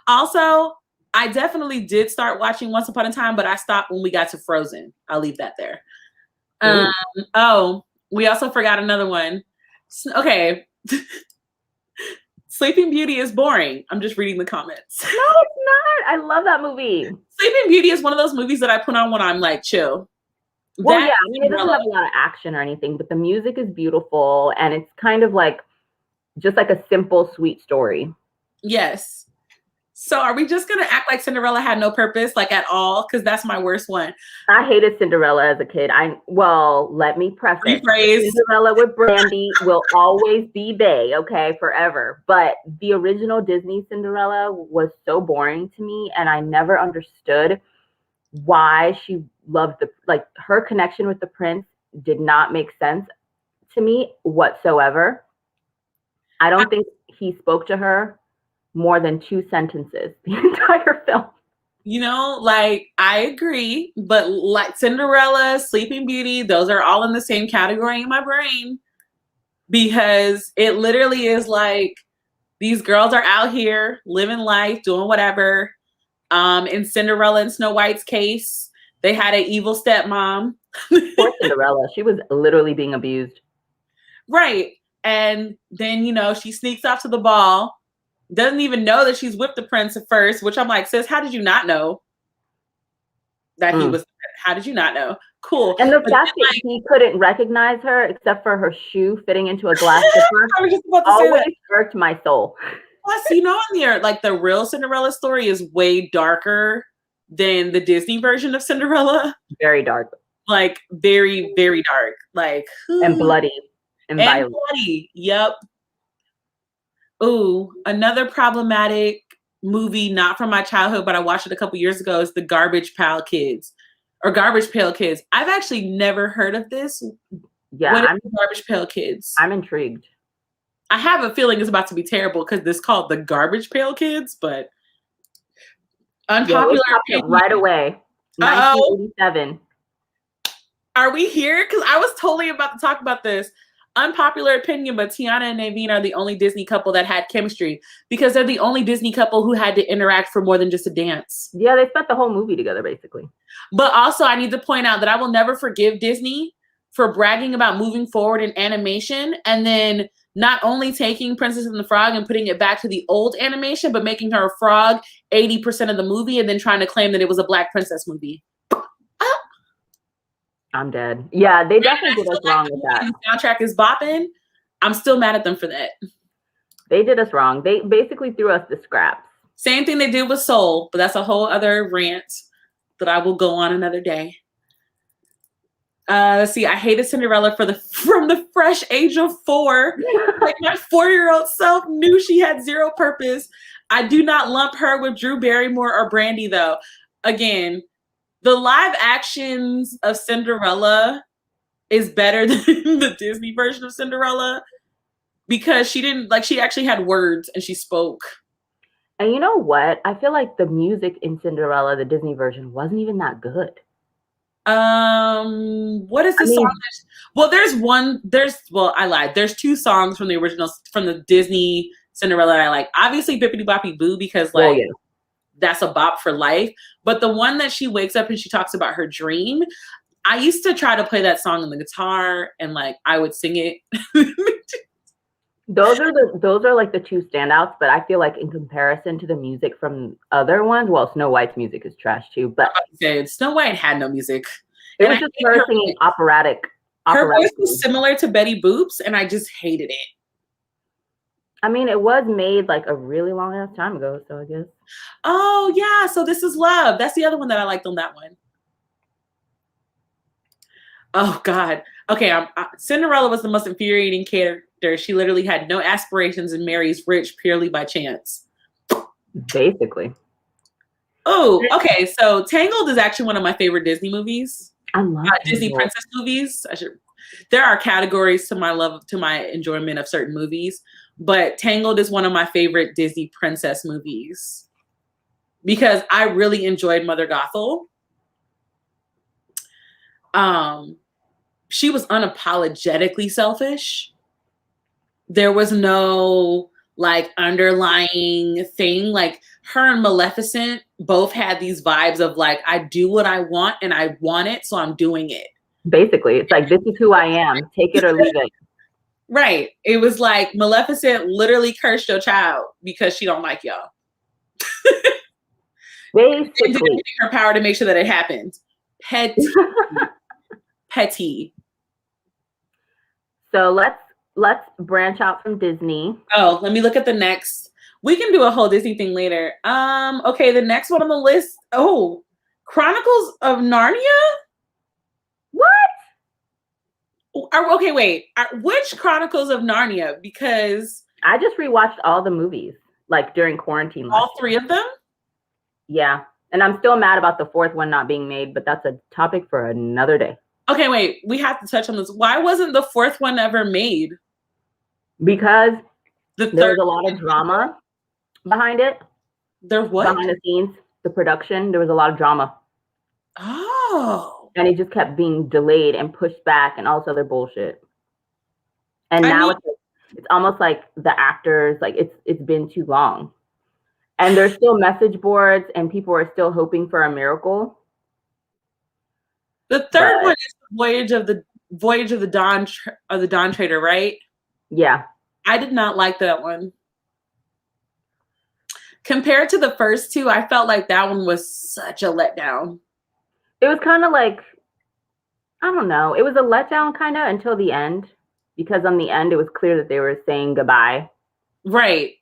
Speaker 1: Also, I definitely did start watching Once Upon a Time, but I stopped when we got to Frozen. I'll leave that there. We also forgot another one. Okay. Sleeping Beauty is boring. I'm just reading the comments.
Speaker 2: No, it's not. I love that movie.
Speaker 1: Sleeping Beauty is one of those movies that I put on when I'm like chill.
Speaker 2: Well, yeah, I mean, it doesn't have a lot of action or anything, but the music is beautiful and it's kind of like just like a simple, sweet story.
Speaker 1: Yes. So are we just going to act like Cinderella had no purpose, like at all? Because that's my worst one.
Speaker 2: I hated Cinderella as a kid. Let me preface.
Speaker 1: Rephrase.
Speaker 2: Cinderella with Brandy will always be bae, okay, forever. But the original Disney Cinderella was so boring to me, and I never understood why she loved her connection with the prince did not make sense to me whatsoever. I don't think he spoke to her more than 2 sentences the entire film.
Speaker 1: I agree, but like Cinderella, Sleeping Beauty, those are all in the same category in my brain because it literally is like these girls are out here living life, doing whatever. In Cinderella and Snow White's case, They had an evil stepmom.
Speaker 2: Poor Cinderella. She was literally being abused.
Speaker 1: Right. And then, she sneaks off to the ball, doesn't even know that she's with the prince at first, which I'm like, sis, how did you not know that he was? How did you not know? Cool.
Speaker 2: And the fact that he couldn't recognize her except for her shoe fitting into a glass slipper
Speaker 1: I was just about to
Speaker 2: always
Speaker 1: say that.
Speaker 2: hurt my soul.
Speaker 1: Plus, the real Cinderella story is way darker than the Disney version of Cinderella.
Speaker 2: Very dark.
Speaker 1: Like, very, very dark. Like,
Speaker 2: and bloody. And violent.
Speaker 1: bloody. Yep. Ooh, another problematic movie, not from my childhood, but I watched it a couple years ago, is the Garbage Pail Kids. Or Garbage Pail Kids. I've actually never heard of this.
Speaker 2: Yeah.
Speaker 1: What is Garbage Pail Kids?
Speaker 2: I'm intrigued.
Speaker 1: I have a feeling it's about to be terrible because this is called the Garbage Pail Kids, but unpopular opinion.
Speaker 2: Right away. 1987.
Speaker 1: Are we here? Because I was totally about to talk about this. Unpopular opinion, but Tiana and Naveen are the only Disney couple that had chemistry because they're the only Disney couple who had to interact for more than just a dance.
Speaker 2: Yeah, they spent the whole movie together, basically.
Speaker 1: But also, I need to point out that I will never forgive Disney for bragging about moving forward in animation and then not only taking Princess and the Frog and putting it back to the old animation, but making her a frog 80% of the movie and then trying to claim that it was a Black princess movie.
Speaker 2: I'm dead. Yeah, they definitely did us wrong with that.
Speaker 1: The soundtrack is bopping. I'm still mad at them for that.
Speaker 2: They did us wrong. They basically threw us the scraps.
Speaker 1: Same thing they did with Soul, but that's a whole other rant that I will go on another day. Let's see. I hated Cinderella from the fresh age of 4. Like my 4-year-old self knew she had zero purpose. I do not lump her with Drew Barrymore or Brandy, though. Again, the live actions of Cinderella is better than the Disney version of Cinderella because she actually had words and she spoke.
Speaker 2: And you know what? I feel like the music in Cinderella, the Disney version, wasn't even that good.
Speaker 1: What is the song? I lied. There's 2 songs from the original, from the Disney Cinderella that I like. Obviously Bippity Boppy Boo, because that's a bop for life. But the one that she wakes up and she talks about her dream, I used to try to play that song on the guitar and I would sing it.
Speaker 2: Those are like the 2 standouts, but I feel like in comparison to the music from other ones, well, Snow White's music is trash too. But
Speaker 1: Snow White had no music.
Speaker 2: It was just her singing operatic.
Speaker 1: Her voice was similar to Betty Boop's, and I just hated it.
Speaker 2: I mean, it was made like a really long ass time ago, so I guess.
Speaker 1: Oh yeah, so This Is Love. That's the other one that I liked on that one. Oh God. Okay, Cinderella was the most infuriating character. She literally had no aspirations and marries rich purely by chance.
Speaker 2: Basically.
Speaker 1: Oh, okay. So Tangled is actually one of my favorite Disney movies.
Speaker 2: I love
Speaker 1: Disney princess movies. There are categories to my enjoyment of certain movies, but Tangled is one of my favorite Disney princess movies because I really enjoyed Mother Gothel. She was unapologetically selfish. There was no underlying thing. Like her and Maleficent both had these vibes of I do what I want and I want it, so I'm doing it.
Speaker 2: Basically, it's this is who I am. Take it or leave it.
Speaker 1: Right. It was like Maleficent literally cursed your child because she don't like y'all.
Speaker 2: Basically,
Speaker 1: her power to make sure that it happened. Petty.
Speaker 2: So let's branch out from Disney.
Speaker 1: Oh, let me look at the next. We can do a whole Disney thing later. Okay, the next one on the list. Oh, Chronicles of Narnia?
Speaker 2: What?
Speaker 1: Okay, wait. Which Chronicles of Narnia? Because
Speaker 2: I just rewatched all the movies during quarantine.
Speaker 1: All 3 of them?
Speaker 2: Yeah. And I'm still mad about the 4th one not being made, but that's a topic for another day.
Speaker 1: Okay, wait. We have to touch on this. Why wasn't the 4th one ever made?
Speaker 2: Because there was a lot of drama behind it.
Speaker 1: There was?
Speaker 2: Behind the scenes, the production, there was a lot of drama.
Speaker 1: Oh.
Speaker 2: And it just kept being delayed and pushed back and all this other bullshit. And now it's almost like the actors, it's been too long. And there's still message boards and people are still hoping for a miracle.
Speaker 1: The third
Speaker 2: But
Speaker 1: one is Voyage of the Dawn Trader, right?
Speaker 2: yeah,
Speaker 1: I did not like that one. Compared to the first two, I felt like that one was such a letdown.
Speaker 2: it was kind of like, I don't know, it was a letdown kind of until the end, because on the end it was clear that they were saying goodbye.
Speaker 1: Right.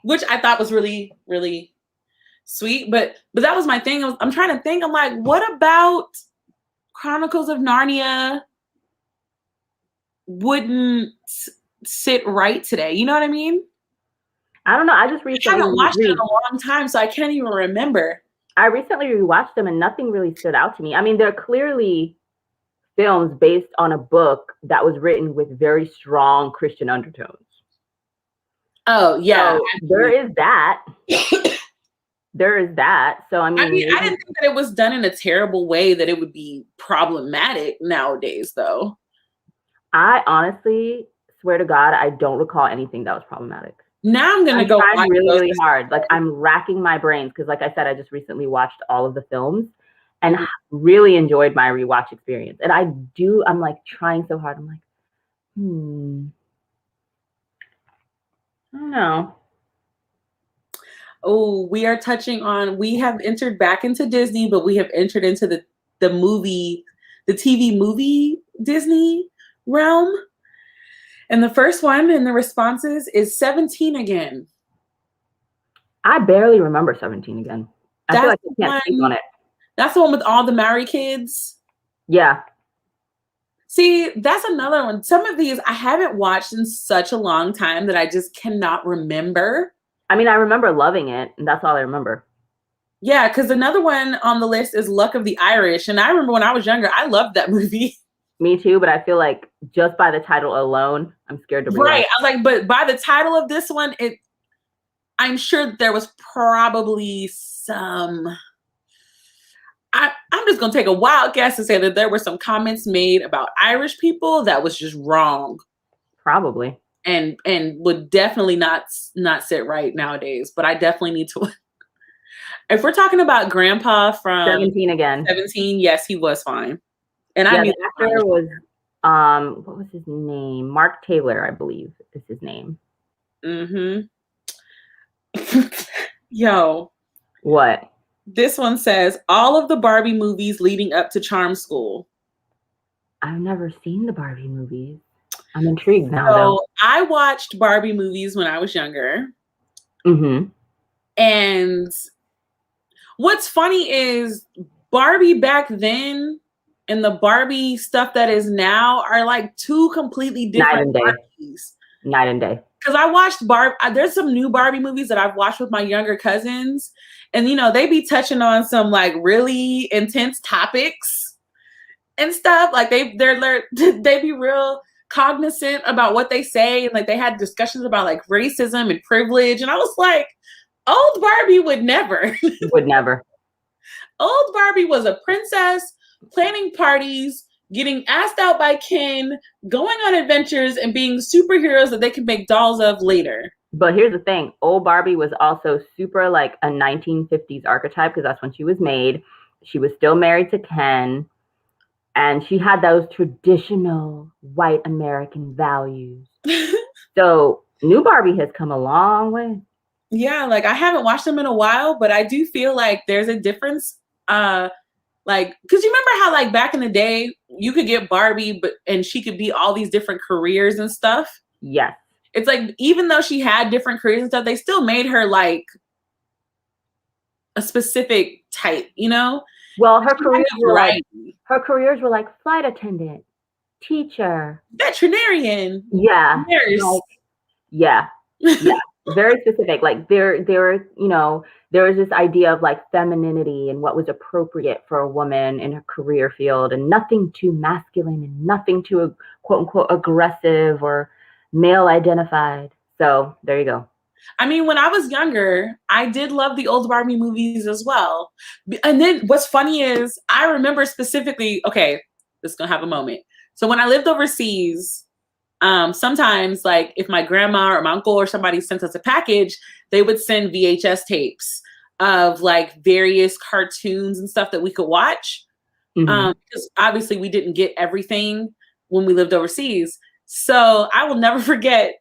Speaker 1: Which I thought was really, really sweet. But that was my thing. I'm trying to think. I'm like, what about Chronicles of Narnia wouldn't sit right today? You know what I mean?
Speaker 2: I don't know. I
Speaker 1: haven't watched it in a long time, so I can't even remember.
Speaker 2: I recently rewatched them and nothing really stood out to me. I mean, they're clearly films based on a book that was written with very strong Christian undertones.
Speaker 1: Oh, yeah.
Speaker 2: So there is that. There is that. So, I mean,
Speaker 1: I didn't think that it was done in a terrible way that it would be problematic nowadays, though.
Speaker 2: I honestly swear to God, I don't recall anything that was problematic.
Speaker 1: Now I'm going to go
Speaker 2: trying really hard. Like, I'm racking my brains because, like I said, I just recently watched all of the films and really enjoyed my rewatch experience. And I'm like trying so hard. I'm like, I don't know.
Speaker 1: Oh, we have entered back into Disney, but we have entered into the TV movie Disney realm. And the first one in the responses is 17 Again.
Speaker 2: I barely remember 17 Again. I feel like I can't speak on it.
Speaker 1: That's the one with all the Maori kids.
Speaker 2: Yeah.
Speaker 1: See, that's another one. Some of these I haven't watched in such a long time that I just cannot remember.
Speaker 2: I mean, I remember loving it, and that's all I remember.
Speaker 1: Yeah, because another one on the list is Luck of the Irish. And I remember when I was younger, I loved that movie.
Speaker 2: Me too, but I feel like just by the title alone, I'm scared to
Speaker 1: Right. I was like, but by the title of this one, I'm sure that there was probably some... I'm just going to take a wild guess and say that there were some comments made about Irish people that was just wrong.
Speaker 2: Probably.
Speaker 1: And would definitely not sit right nowadays. But I definitely need to... If we're talking about Grandpa from
Speaker 2: 17 Again.
Speaker 1: 17, yes, he was fine. And
Speaker 2: I knew the actor was, what was his name? Mark Taylor, I believe is his name.
Speaker 1: Mm-hmm. Yo.
Speaker 2: What?
Speaker 1: This one says, all of the Barbie movies leading up to Charm School.
Speaker 2: I've never seen the Barbie movies. I'm intrigued now,
Speaker 1: though. I watched Barbie movies when I was younger.
Speaker 2: Mm-hmm.
Speaker 1: And what's funny is Barbie back then and the Barbie stuff that is now are like two completely different Barbies.
Speaker 2: Night and day.
Speaker 1: Because I watched there's some new Barbie movies that I've watched with my younger cousins. And, they be touching on some like really intense topics and stuff. Like they be real cognizant about what they say. And like they had discussions about like racism and privilege. And I was like, old Barbie would never.
Speaker 2: Would never.
Speaker 1: Old Barbie was a princess planning parties, getting asked out by Ken, going on adventures, and being superheroes that they can make dolls of later.
Speaker 2: But here's the thing. Old Barbie was also super like a 1950s archetype because that's when she was made. She was still married to Ken. And she had those traditional white American values. So new Barbie has come a long way.
Speaker 1: Yeah, like I haven't watched them in a while, but I do feel like there's a difference. Like, because you remember how like back in the day you could get Barbie, and she could be all these different careers and stuff.
Speaker 2: Yes.
Speaker 1: It's like, even though she had different careers and stuff, they still made her like a specific type,
Speaker 2: Well, her careers were like flight attendant, teacher,
Speaker 1: veterinarian.
Speaker 2: Yeah.
Speaker 1: Nurse.
Speaker 2: Like, yeah. Very specific. Like there was this idea of like femininity and what was appropriate for a woman in her career field, and nothing too masculine and nothing too quote unquote aggressive or male identified. So there you go.
Speaker 1: I mean, when I was younger, I did love the old Barbie movies as well. And then what's funny is I remember specifically, okay, this is going to have a moment. So when I lived overseas, sometimes like if my grandma or my uncle or somebody sent us a package, they would send VHS tapes of like various cartoons and stuff that we could watch. Because obviously we didn't get everything when we lived overseas. So I will never forget,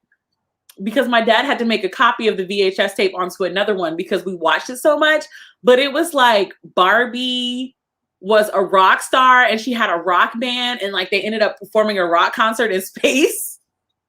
Speaker 1: because my dad had to make a copy of the VHS tape onto another one because we watched it so much. But it was like Barbie was a rock star and she had a rock band, and like they ended up performing a rock concert in space.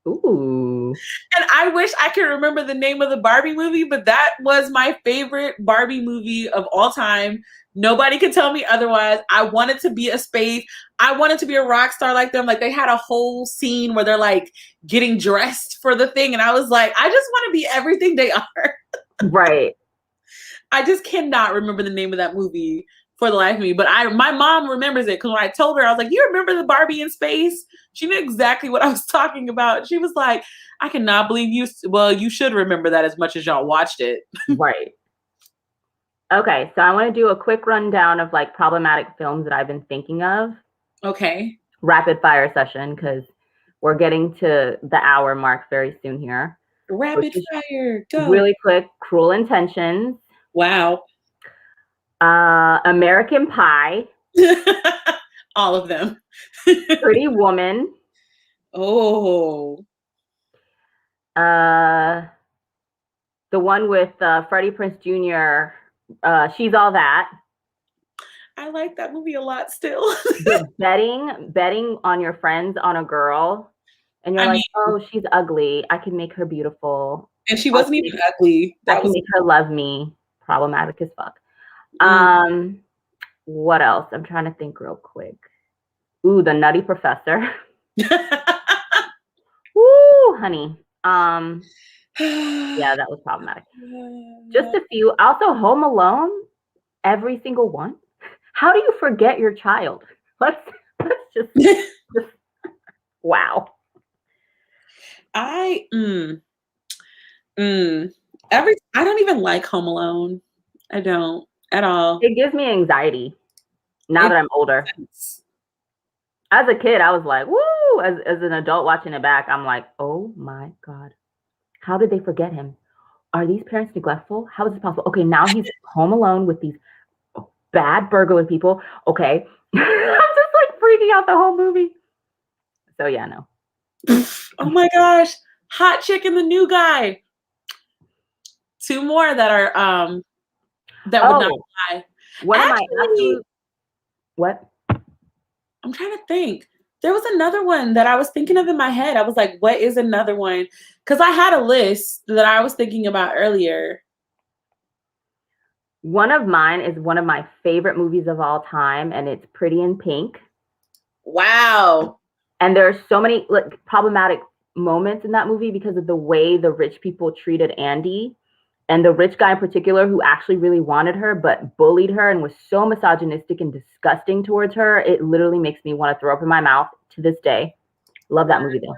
Speaker 2: Ooh.
Speaker 1: And I wish I could remember the name of the Barbie movie, but that was my favorite Barbie movie of all time. Nobody could tell me otherwise. I wanted to be a space. I wanted to be a rock star like them. Like they had a whole scene where they're like getting dressed for the thing. And I was like, I just want to be everything they are.
Speaker 2: Right.
Speaker 1: I just cannot remember the name of that movie for the life of me. But my mom remembers it, because when I told her, I was like, you remember the Barbie in space? She knew exactly what I was talking about. She was like, I cannot believe you. Well, you should remember that as much as y'all watched it.
Speaker 2: Right. Okay, so I want to do a quick rundown of like problematic films that I've been thinking of.
Speaker 1: Okay.
Speaker 2: Rapid fire session, because we're getting to the hour mark very soon here.
Speaker 1: Rapid fire. Go.
Speaker 2: Really quick. Cruel Intentions.
Speaker 1: Wow.
Speaker 2: American Pie.
Speaker 1: All of them.
Speaker 2: Pretty Woman.
Speaker 1: Oh.
Speaker 2: The one with Freddie Prinze Jr. She's All That.
Speaker 1: I like that movie a lot still.
Speaker 2: The betting on your friends on a girl, and you're oh, she's ugly, I can make her beautiful.
Speaker 1: And she wasn't even ugly.
Speaker 2: I can make her love me. Problematic as fuck. What else? I'm trying to think real quick. Ooh, The Nutty Professor. Woo, honey. Yeah, that was problematic. Just a few. Also, Home Alone, every single one. How do you forget your child? Let's just wow.
Speaker 1: I don't even like Home Alone. I don't at all.
Speaker 2: It gives me anxiety now that I'm older. As a kid, I was like, woo. As an adult watching it back, I'm like, oh my God. How did they forget him? Are these parents neglectful? How is this possible? Okay, now he's home alone with these bad burglar people. Okay. I'm just like freaking out the whole movie. So yeah, no.
Speaker 1: Oh my gosh. Hot Chick and the New Guy. Two more that are that would not lie.
Speaker 2: What am I absolute? What?
Speaker 1: I'm trying to think. There was another one that I was thinking of in my head. I was like, what is another one? Because I had a list that I was thinking about earlier.
Speaker 2: One of mine is one of my favorite movies of all time, and it's Pretty in Pink.
Speaker 1: Wow.
Speaker 2: And there are so many like problematic moments in that movie because of the way the rich people treated Andy. And the rich guy in particular who actually really wanted her but bullied her and was so misogynistic and disgusting towards her. It literally makes me want to throw up in my mouth to this day. Love that movie though.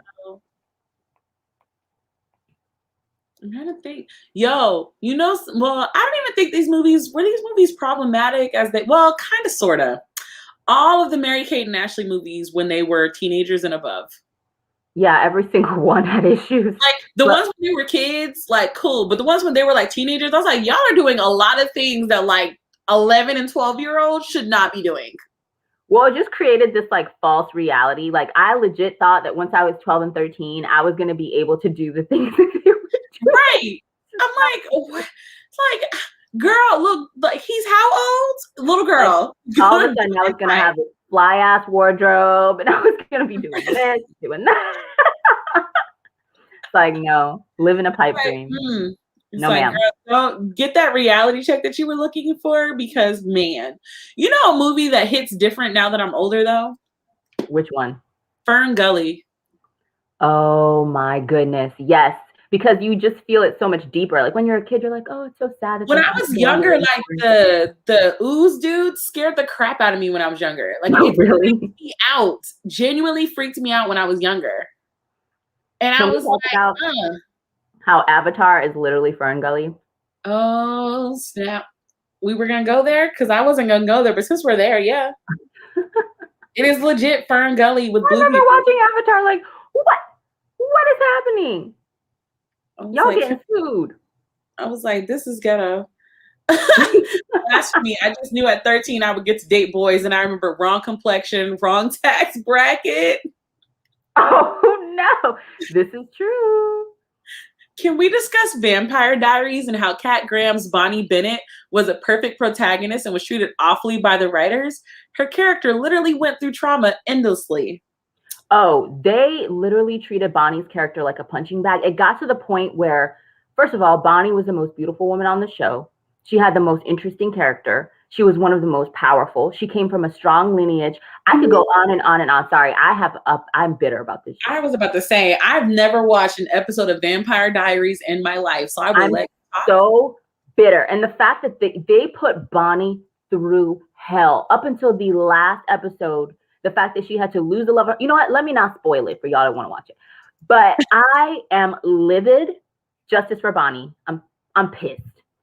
Speaker 1: I'm trying to think. Yo, well, I don't even think these movies problematic as they, well, kind of, sort of. All of the Mary-Kate and Ashley movies when they were teenagers and above.
Speaker 2: Yeah, every single one had issues.
Speaker 1: Like the ones when they were kids, like cool. But the ones when they were like teenagers, I was like, y'all are doing a lot of things that like 11 and 12-year-olds should not be doing.
Speaker 2: Well, it just created this like false reality. Like I legit thought that once I was 12 and 13, I was going to be able to do the things that they were doing.
Speaker 1: Right. I'm like, what? It's like, girl, look, like he's how old? Little girl.
Speaker 2: Like, all of a sudden I was going to have this fly ass wardrobe and I was going to be doing this, doing that. It's like, no, living a pipe dream.
Speaker 1: It's no, like, ma'am. Girl, don't get that reality check that you were looking for, because man, you know a movie that hits different now that I'm older though?
Speaker 2: Which one?
Speaker 1: Fern Gully.
Speaker 2: Oh my goodness. Yes. Because you just feel it so much deeper. Like when you're a kid, you're like, oh, it's so sad.
Speaker 1: When I was younger, like the ooze dude scared the crap out of me when I was younger. Like it really freaked me out. Genuinely freaked me out when I was younger. And I was like,
Speaker 2: how Avatar is literally Fern Gully.
Speaker 1: Oh, snap. We were going to go there? Because I wasn't going to go there, but since we're there, yeah. It is legit Fern Gully with blue people.
Speaker 2: I remember watching Avatar like, what is happening? Y'all like, getting sued.
Speaker 1: I was like, this is ghetto. blasphemy. I just knew at 13 I would get to date boys, and I remember wrong complexion, wrong tax bracket.
Speaker 2: Oh no, this is true.
Speaker 1: Can we discuss Vampire Diaries and how Kat Graham's Bonnie Bennett was a perfect protagonist and was treated awfully by the writers? Her character literally went through trauma endlessly.
Speaker 2: Oh, they literally treated Bonnie's character like a punching bag. It got to the point where, first of all, Bonnie was the most beautiful woman on the show. She had the most interesting character. She was one of the most powerful. She came from a strong lineage. I could go on and on and on. Sorry, I'm bitter about this show.
Speaker 1: I was about to say, I've never watched an episode of Vampire Diaries in my life, so I will let you talk.
Speaker 2: So bitter. And the fact that they put Bonnie through hell up until the last episode, the fact that she had to lose the lover. You know what? Let me not spoil it for y'all that want to watch it. But I am livid. Justice for Bonnie. I'm pissed.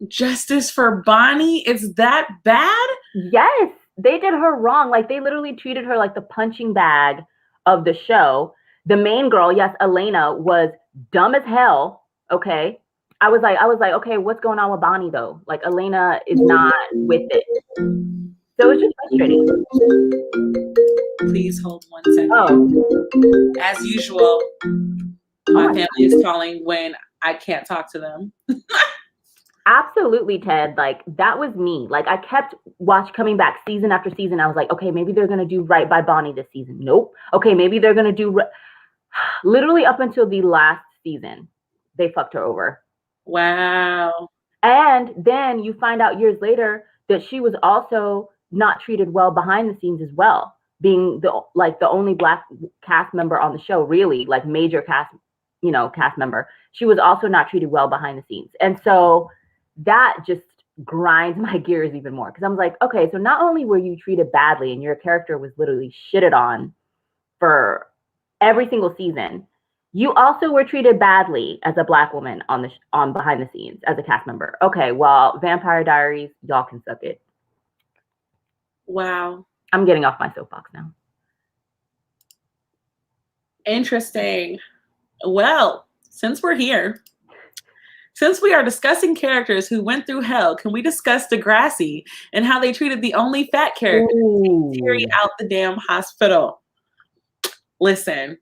Speaker 1: Justice for Bonnie? It's that bad?
Speaker 2: Yes, they did her wrong. Like, they literally treated her like the punching bag of the show. The main girl, yes, Elena, was dumb as hell. Okay. I was like, okay, what's going on with Bonnie though? Like, Elena is not with it. So it's just frustrating.
Speaker 1: Please hold 1 second.
Speaker 2: Oh.
Speaker 1: As usual, my family is calling when I can't talk to them.
Speaker 2: Absolutely, Ted. Like, that was me. Like, I kept coming back season after season. I was like, okay, maybe they're going to do right by Bonnie this season. Nope. Okay, maybe they're going to do literally up until the last season, they fucked her over.
Speaker 1: Wow.
Speaker 2: And then you find out years later that she was also not treated well behind the scenes as well, being the only Black cast member on the show, really, like major cast member. She was also not treated well behind the scenes. And so that just grinds my gears even more, because I'm like, okay, so not only were you treated badly and your character was literally shitted on for every single season, you also were treated badly as a Black woman on behind the scenes as a cast member. Okay, well, Vampire Diaries, y'all can suck it.
Speaker 1: Wow.
Speaker 2: I'm getting off my soapbox now.
Speaker 1: Interesting. Well, since we're here, since we are discussing characters who went through hell, can we discuss Degrassi and how they treated the only fat character, Terry, out the damn hospital? Listen.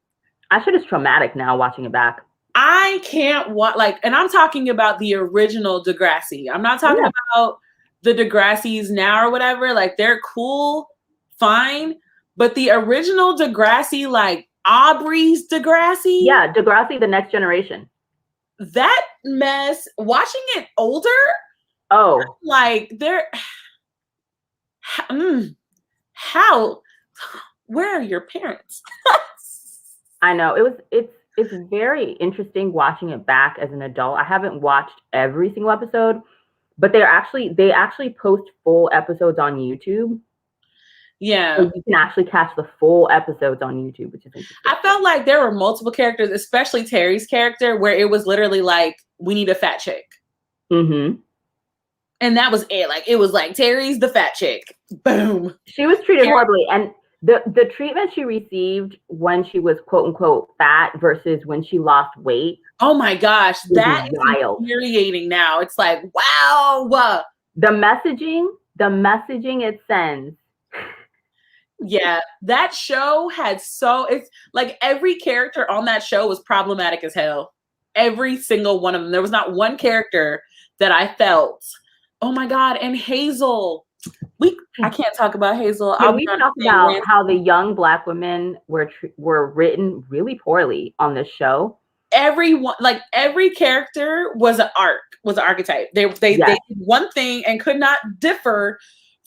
Speaker 2: That shit is traumatic now watching it back.
Speaker 1: I can't watch, and I'm talking about the original Degrassi. I'm not talking about the Degrassis now or whatever. Like, they're cool, fine. But the original Degrassi, like Aubrey's Degrassi.
Speaker 2: Yeah, Degrassi, The Next Generation.
Speaker 1: That mess, watching it older.
Speaker 2: Oh.
Speaker 1: Like, how? Where are your parents?
Speaker 2: I know. It's very interesting watching it back as an adult. I haven't watched every single episode, but they actually post full episodes on YouTube.
Speaker 1: Yeah.
Speaker 2: So you can actually catch the full episodes on YouTube, which is interesting.
Speaker 1: I felt like there were multiple characters, especially Terry's character, where it was literally like, we need a fat chick.
Speaker 2: Mm-hmm.
Speaker 1: And that was it. Like, it was like, Terry's the fat chick. Boom.
Speaker 2: She was treated horribly. And the treatment she received when she was quote unquote fat versus when she lost weight.
Speaker 1: Oh my gosh. That is
Speaker 2: wild.
Speaker 1: Infuriating now. It's like, wow.
Speaker 2: The messaging it sends.
Speaker 1: Yeah, that show had it's like every character on that show was problematic as hell. Every single one of them. There was not one character that I felt, oh my God, and Hazel. I can't talk about Hazel.
Speaker 2: Can we talk about how the young Black women were written really poorly on this show?
Speaker 1: Everyone, like every character was an archetype. They did one thing and could not differ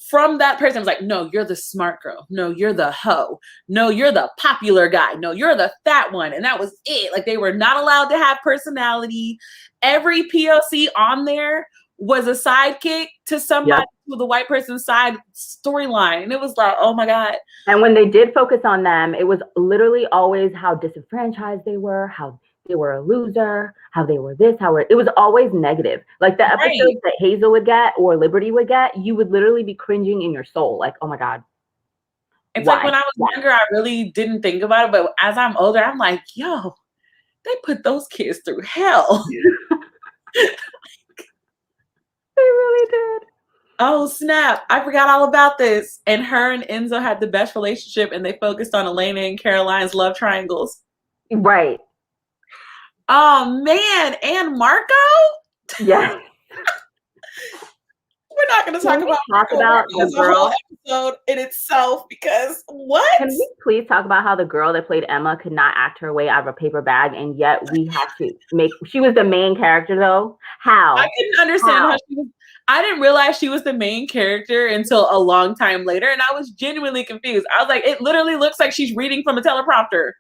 Speaker 1: from that person. It was like, no, you're the smart girl. No, you're the hoe. No, you're the popular guy. No, you're the fat one. And that was it. Like, they were not allowed to have personality. Every POC on there was a sidekick to somebody with the white person's side storyline. And it was like, oh my God.
Speaker 2: And when they did focus on them, it was literally always how disenfranchised they were, how they were a loser, how they were this, it was always negative. Like the episodes that Hazel would get or Liberty would get, you would literally be cringing in your soul. Like, oh my God.
Speaker 1: It's like when I was younger, I really didn't think about it. But as I'm older, I'm like, yo, they put those kids through hell.
Speaker 2: They really did.
Speaker 1: Oh snap! I forgot all about this. And her and Enzo had the best relationship, and they focused on Elena and Caroline's love triangles.
Speaker 2: Right.
Speaker 1: Oh man, and Marco.
Speaker 2: Yes.
Speaker 1: We're not going to talk about
Speaker 2: the
Speaker 1: a whole
Speaker 2: girl
Speaker 1: episode in itself because what?
Speaker 2: Can we please talk about how the girl that played Emma could not act her way out of a paper bag, and yet we have to make she was the main character though? How?
Speaker 1: I couldn't understand how she was. I didn't realize she was the main character until a long time later, and I was genuinely confused. I was like, it literally looks like she's reading from a teleprompter.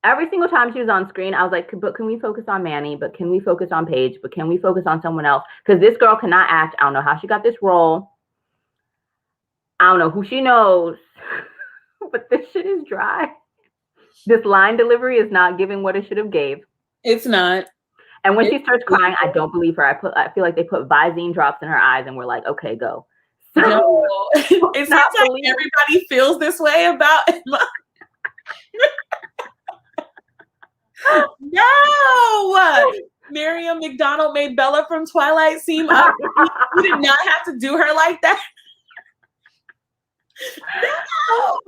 Speaker 2: Every single time she was on screen, I was like, but can we focus on Manny? But can we focus on Paige? But can we focus on someone else? Because this girl cannot act. I don't know how she got this role. I don't know who she knows, but this shit is dry. This line delivery is not giving what it should have gave.
Speaker 1: It's not.
Speaker 2: And when she starts crying, I don't believe her. I feel like they put Visine drops in her eyes and we're like, okay, go.
Speaker 1: So, no. It seems like everybody feels this way about Emma. No! Miriam McDonald made Bella from Twilight seem up. You did not have to do her like that.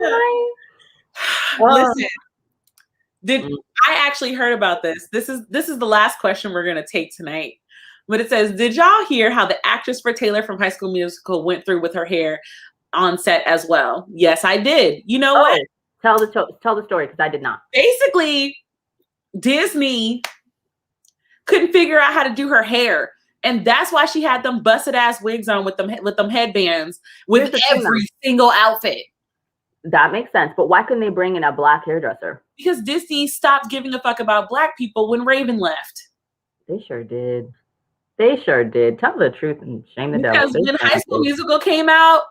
Speaker 1: No. Listen, I actually heard about this. This is the last question we're gonna take tonight. But it says, did y'all hear how the actress for Taylor from High School Musical went through with her hair on set as well? Yes, I did. You know what?
Speaker 2: Tell the story because I did not.
Speaker 1: Basically, Disney couldn't figure out how to do her hair. And that's why she had them busted ass wigs on with them headbands with every single outfit.
Speaker 2: That makes sense. But why couldn't they bring in a black hairdresser?
Speaker 1: Because Disney stopped giving a fuck about black people when Raven left.
Speaker 2: They sure did. They sure did. Tell the truth and shame the devil.
Speaker 1: Because when High School Musical came out,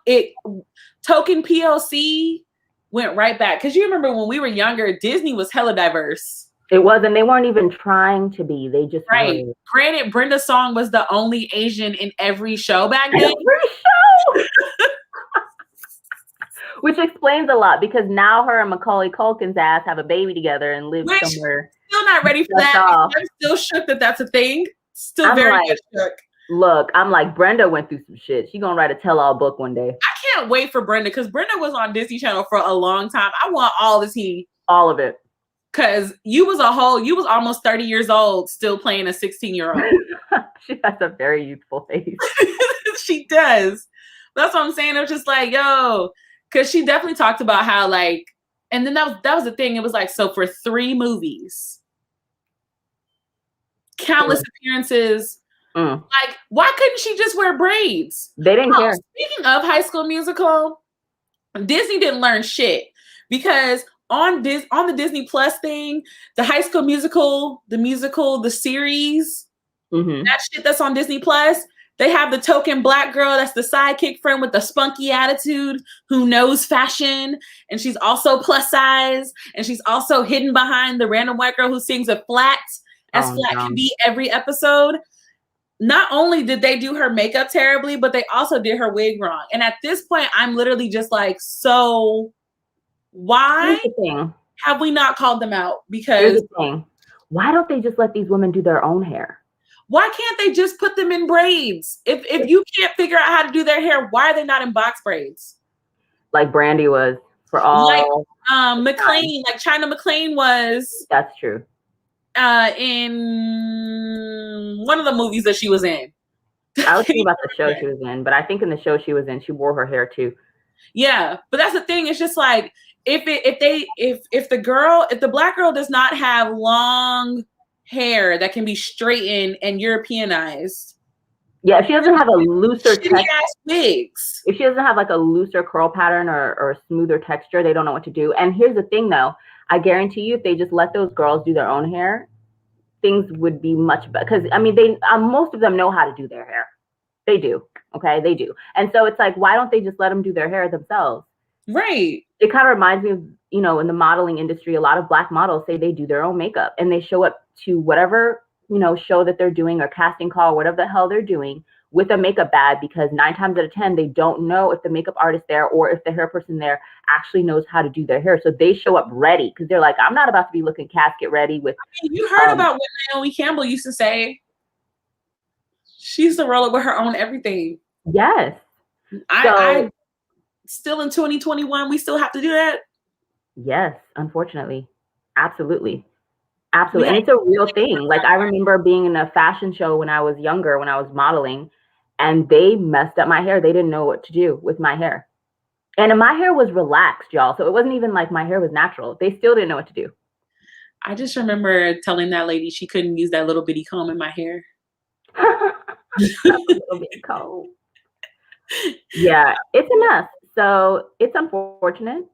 Speaker 1: token POC went right back. Because you remember when we were younger, Disney was hella diverse.
Speaker 2: It was, and they weren't even trying to be. They just
Speaker 1: weren't. Granted, Brenda Song was the only Asian in every show back then.
Speaker 2: Every show! Which explains a lot because now her and Macaulay Culkin's ass have a baby together and live somewhere.
Speaker 1: Still not ready for that. I'm still shook that that's a thing. Still very much shook.
Speaker 2: Look, I'm like, Brenda went through some shit. She's gonna write a tell-all book one day.
Speaker 1: I can't wait for Brenda because Brenda was on Disney Channel for a long time. I want all the tea.
Speaker 2: All of it.
Speaker 1: Because you was almost 30 years old, still playing a 16-year-old.
Speaker 2: She has a very youthful face.
Speaker 1: She does. That's what I'm saying. It was just like, yo, because she definitely talked about how like, and then that was the thing. It was like, so for 3 movies, countless appearances. Like, why couldn't she just wear braids?
Speaker 2: They didn't care.
Speaker 1: Speaking of High School Musical, Disney didn't learn shit because on the Disney Plus thing, the High School Musical, the series, that shit that's on Disney Plus, they have the token black girl that's the sidekick friend with the spunky attitude who knows fashion, and she's also plus size, and she's also hidden behind the random white girl who sings a flat can be every episode. Not only did they do her makeup terribly, but they also did her wig wrong. And at this point, I'm literally just like, so why have we not called them out? Because
Speaker 2: why don't they just let these women do their own hair?
Speaker 1: Why can't they just put them in braids? If you can't figure out how to do their hair, why are they not in box braids?
Speaker 2: Like Brandy was for all.
Speaker 1: Like McLean, like China McLean was.
Speaker 2: That's true.
Speaker 1: In one of the movies that she was in.
Speaker 2: I was thinking about the show she was in, but I think in the show she was in, she wore her hair too.
Speaker 1: Yeah, but that's the thing. It's just like if the black girl does not have long hair that can be straightened and Europeanized.
Speaker 2: Yeah, if she doesn't have a looser
Speaker 1: wigs.
Speaker 2: If she doesn't have like a looser curl pattern or a smoother texture, they don't know what to do. And here's the thing though, I guarantee you if they just let those girls do their own hair, things would be much better. Because I mean, most of them know how to do their hair. They do. Okay, they do. And so it's like, why don't they just let them do their hair themselves?
Speaker 1: Right.
Speaker 2: It kind of reminds me of, in the modeling industry, a lot of black models say they do their own makeup and they show up to whatever, show that they're doing or casting call, whatever the hell they're doing with a makeup bag, because 9 times out of 10, they don't know if the makeup artist there or if the hair person there actually knows how to do their hair. So they show up ready because they're like, I'm not about to be looking casket ready with.
Speaker 1: You heard about what Naomi Campbell used to say. She used to roll up with her own everything.
Speaker 2: Yes.
Speaker 1: I still in 2021, we still have to do that.
Speaker 2: Yes, unfortunately. Absolutely. Absolutely. And it's a real thing. Like I remember being in a fashion show when I was younger, when I was modeling, and they messed up my hair. They didn't know what to do with my hair. And my hair was relaxed, y'all. So it wasn't even like my hair was natural. They still didn't know what to do.
Speaker 1: I just remember telling that lady she couldn't use that little bitty comb in my hair.
Speaker 2: Little bit cold. Yeah, it's a mess. So it's unfortunate.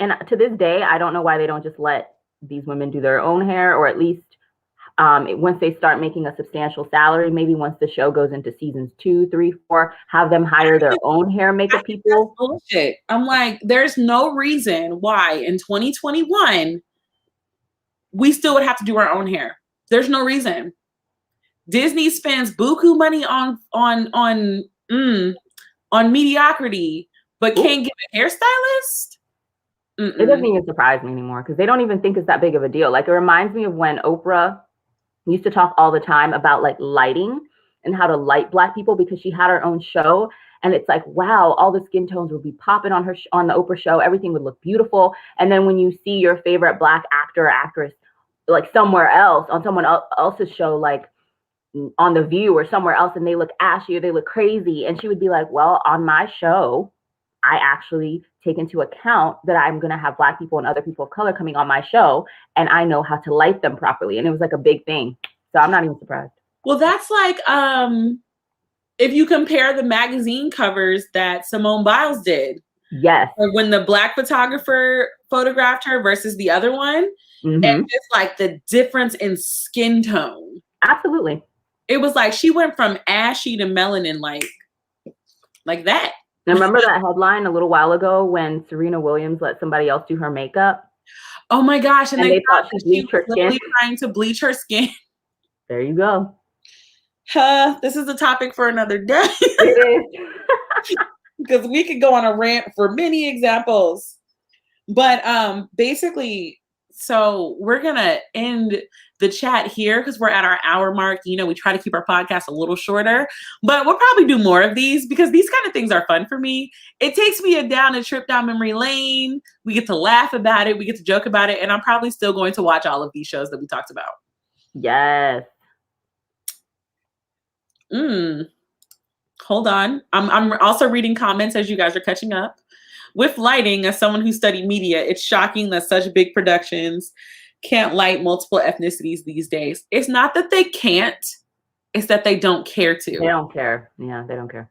Speaker 2: And to this day, I don't know why they don't just let these women do their own hair, or at least once they start making a substantial salary, maybe once the show goes into seasons 2, 3, 4, have them hire their own hair makeup people.
Speaker 1: Bullshit. I'm like, there's no reason why in 2021 we still would have to do our own hair. There's no reason. Disney spends buku money on mediocrity, but can't get a hairstylist.
Speaker 2: It doesn't even surprise me anymore because they don't even think it's that big of a deal. Like it reminds me of when Oprah used to talk all the time about like lighting and how to light Black people, because she had her own show. And it's like, wow, all the skin tones would be popping on her on the Oprah show. Everything would look beautiful. And then when you see your favorite Black actor or actress like somewhere else on someone else's show, like on The View or somewhere else, and they look ashy or they look crazy, and she would be like, well, on my show, I actually take into account that I'm going to have Black people and other people of color coming on my show, and I know how to light them properly. And it was like a big thing. So I'm not even surprised.
Speaker 1: Well, that's like if you compare the magazine covers that Simone Biles did.
Speaker 2: Yes.
Speaker 1: When the Black photographer photographed her versus the other one, and just like the difference in skin tone.
Speaker 2: Absolutely.
Speaker 1: It was like she went from ashy to melanin like that.
Speaker 2: And remember that headline a little while ago when Serena Williams let somebody else do her makeup?
Speaker 1: Oh my gosh. And they
Speaker 2: thought she bleached her skin.
Speaker 1: Trying to bleach her skin.
Speaker 2: There you go.
Speaker 1: This is a topic for another day.
Speaker 2: It is.
Speaker 1: Because we could go on a rant for many examples. But basically, so we're going to end the chat here because we're at our hour mark. You know, we try to keep our podcast a little shorter, but we'll probably do more of these because these kind of things are fun for me. It takes me a trip down memory lane. We get to laugh about it. We get to joke about it. And I'm probably still going to watch all of these shows that we talked about.
Speaker 2: Yes.
Speaker 1: Hold on. I'm also reading comments as you guys are catching up. With lighting, as someone who studied media, it's shocking that such big productions can't light multiple ethnicities these days. It's not that they can't, it's that they don't care to.
Speaker 2: They don't care. Yeah, they don't care.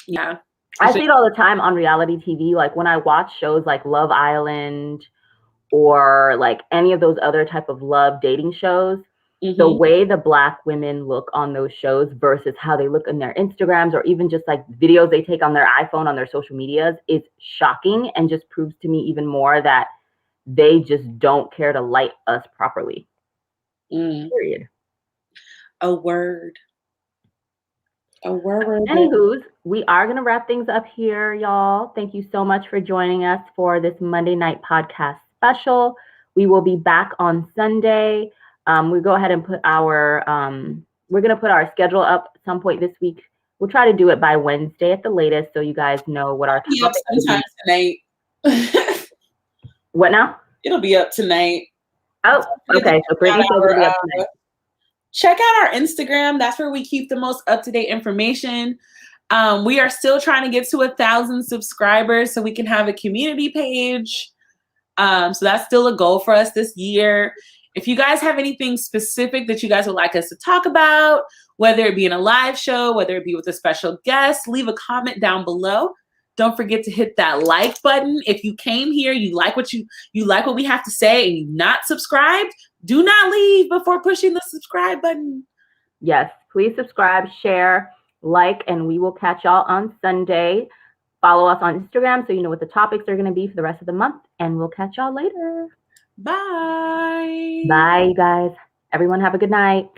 Speaker 1: Yeah.
Speaker 2: I see it all the time on reality TV. Like when I watch shows like Love Island or like any of those other type of love dating shows, the way the Black women look on those shows versus how they look in their Instagrams or even just like videos they take on their iPhone, on their social medias is shocking, and just proves to me even more that they just don't care to light us properly. Period.
Speaker 1: A word.
Speaker 2: Anywho's, we are going to wrap things up here, y'all. Thank you so much for joining us for this Monday night podcast special. We will be back on Sunday. We go ahead and put our, we're going to put our schedule up at some point this week. We'll try to do it by Wednesday at the latest, so you guys know what our
Speaker 1: topic is. Sometime tonight.
Speaker 2: What now?
Speaker 1: It'll be up tonight.
Speaker 2: Oh, okay. So Brittany says it'll be up tonight.
Speaker 1: Check out our Instagram. That's where we keep the most up-to-date information. We are still trying to get to 1,000 subscribers so we can have a community page. So that's still a goal for us this year. If you guys have anything specific that you guys would like us to talk about, whether it be in a live show, whether it be with a special guest, leave a comment down below. Don't forget to hit that like button. If you came here, you like what we have to say, and you're not subscribed, do not leave before pushing the subscribe button.
Speaker 2: Yes, please subscribe, share, like, and we will catch y'all on Sunday. Follow us on Instagram so you know what the topics are going to be for the rest of the month, and we'll catch y'all later.
Speaker 1: Bye.
Speaker 2: Bye, you guys. Everyone have a good night.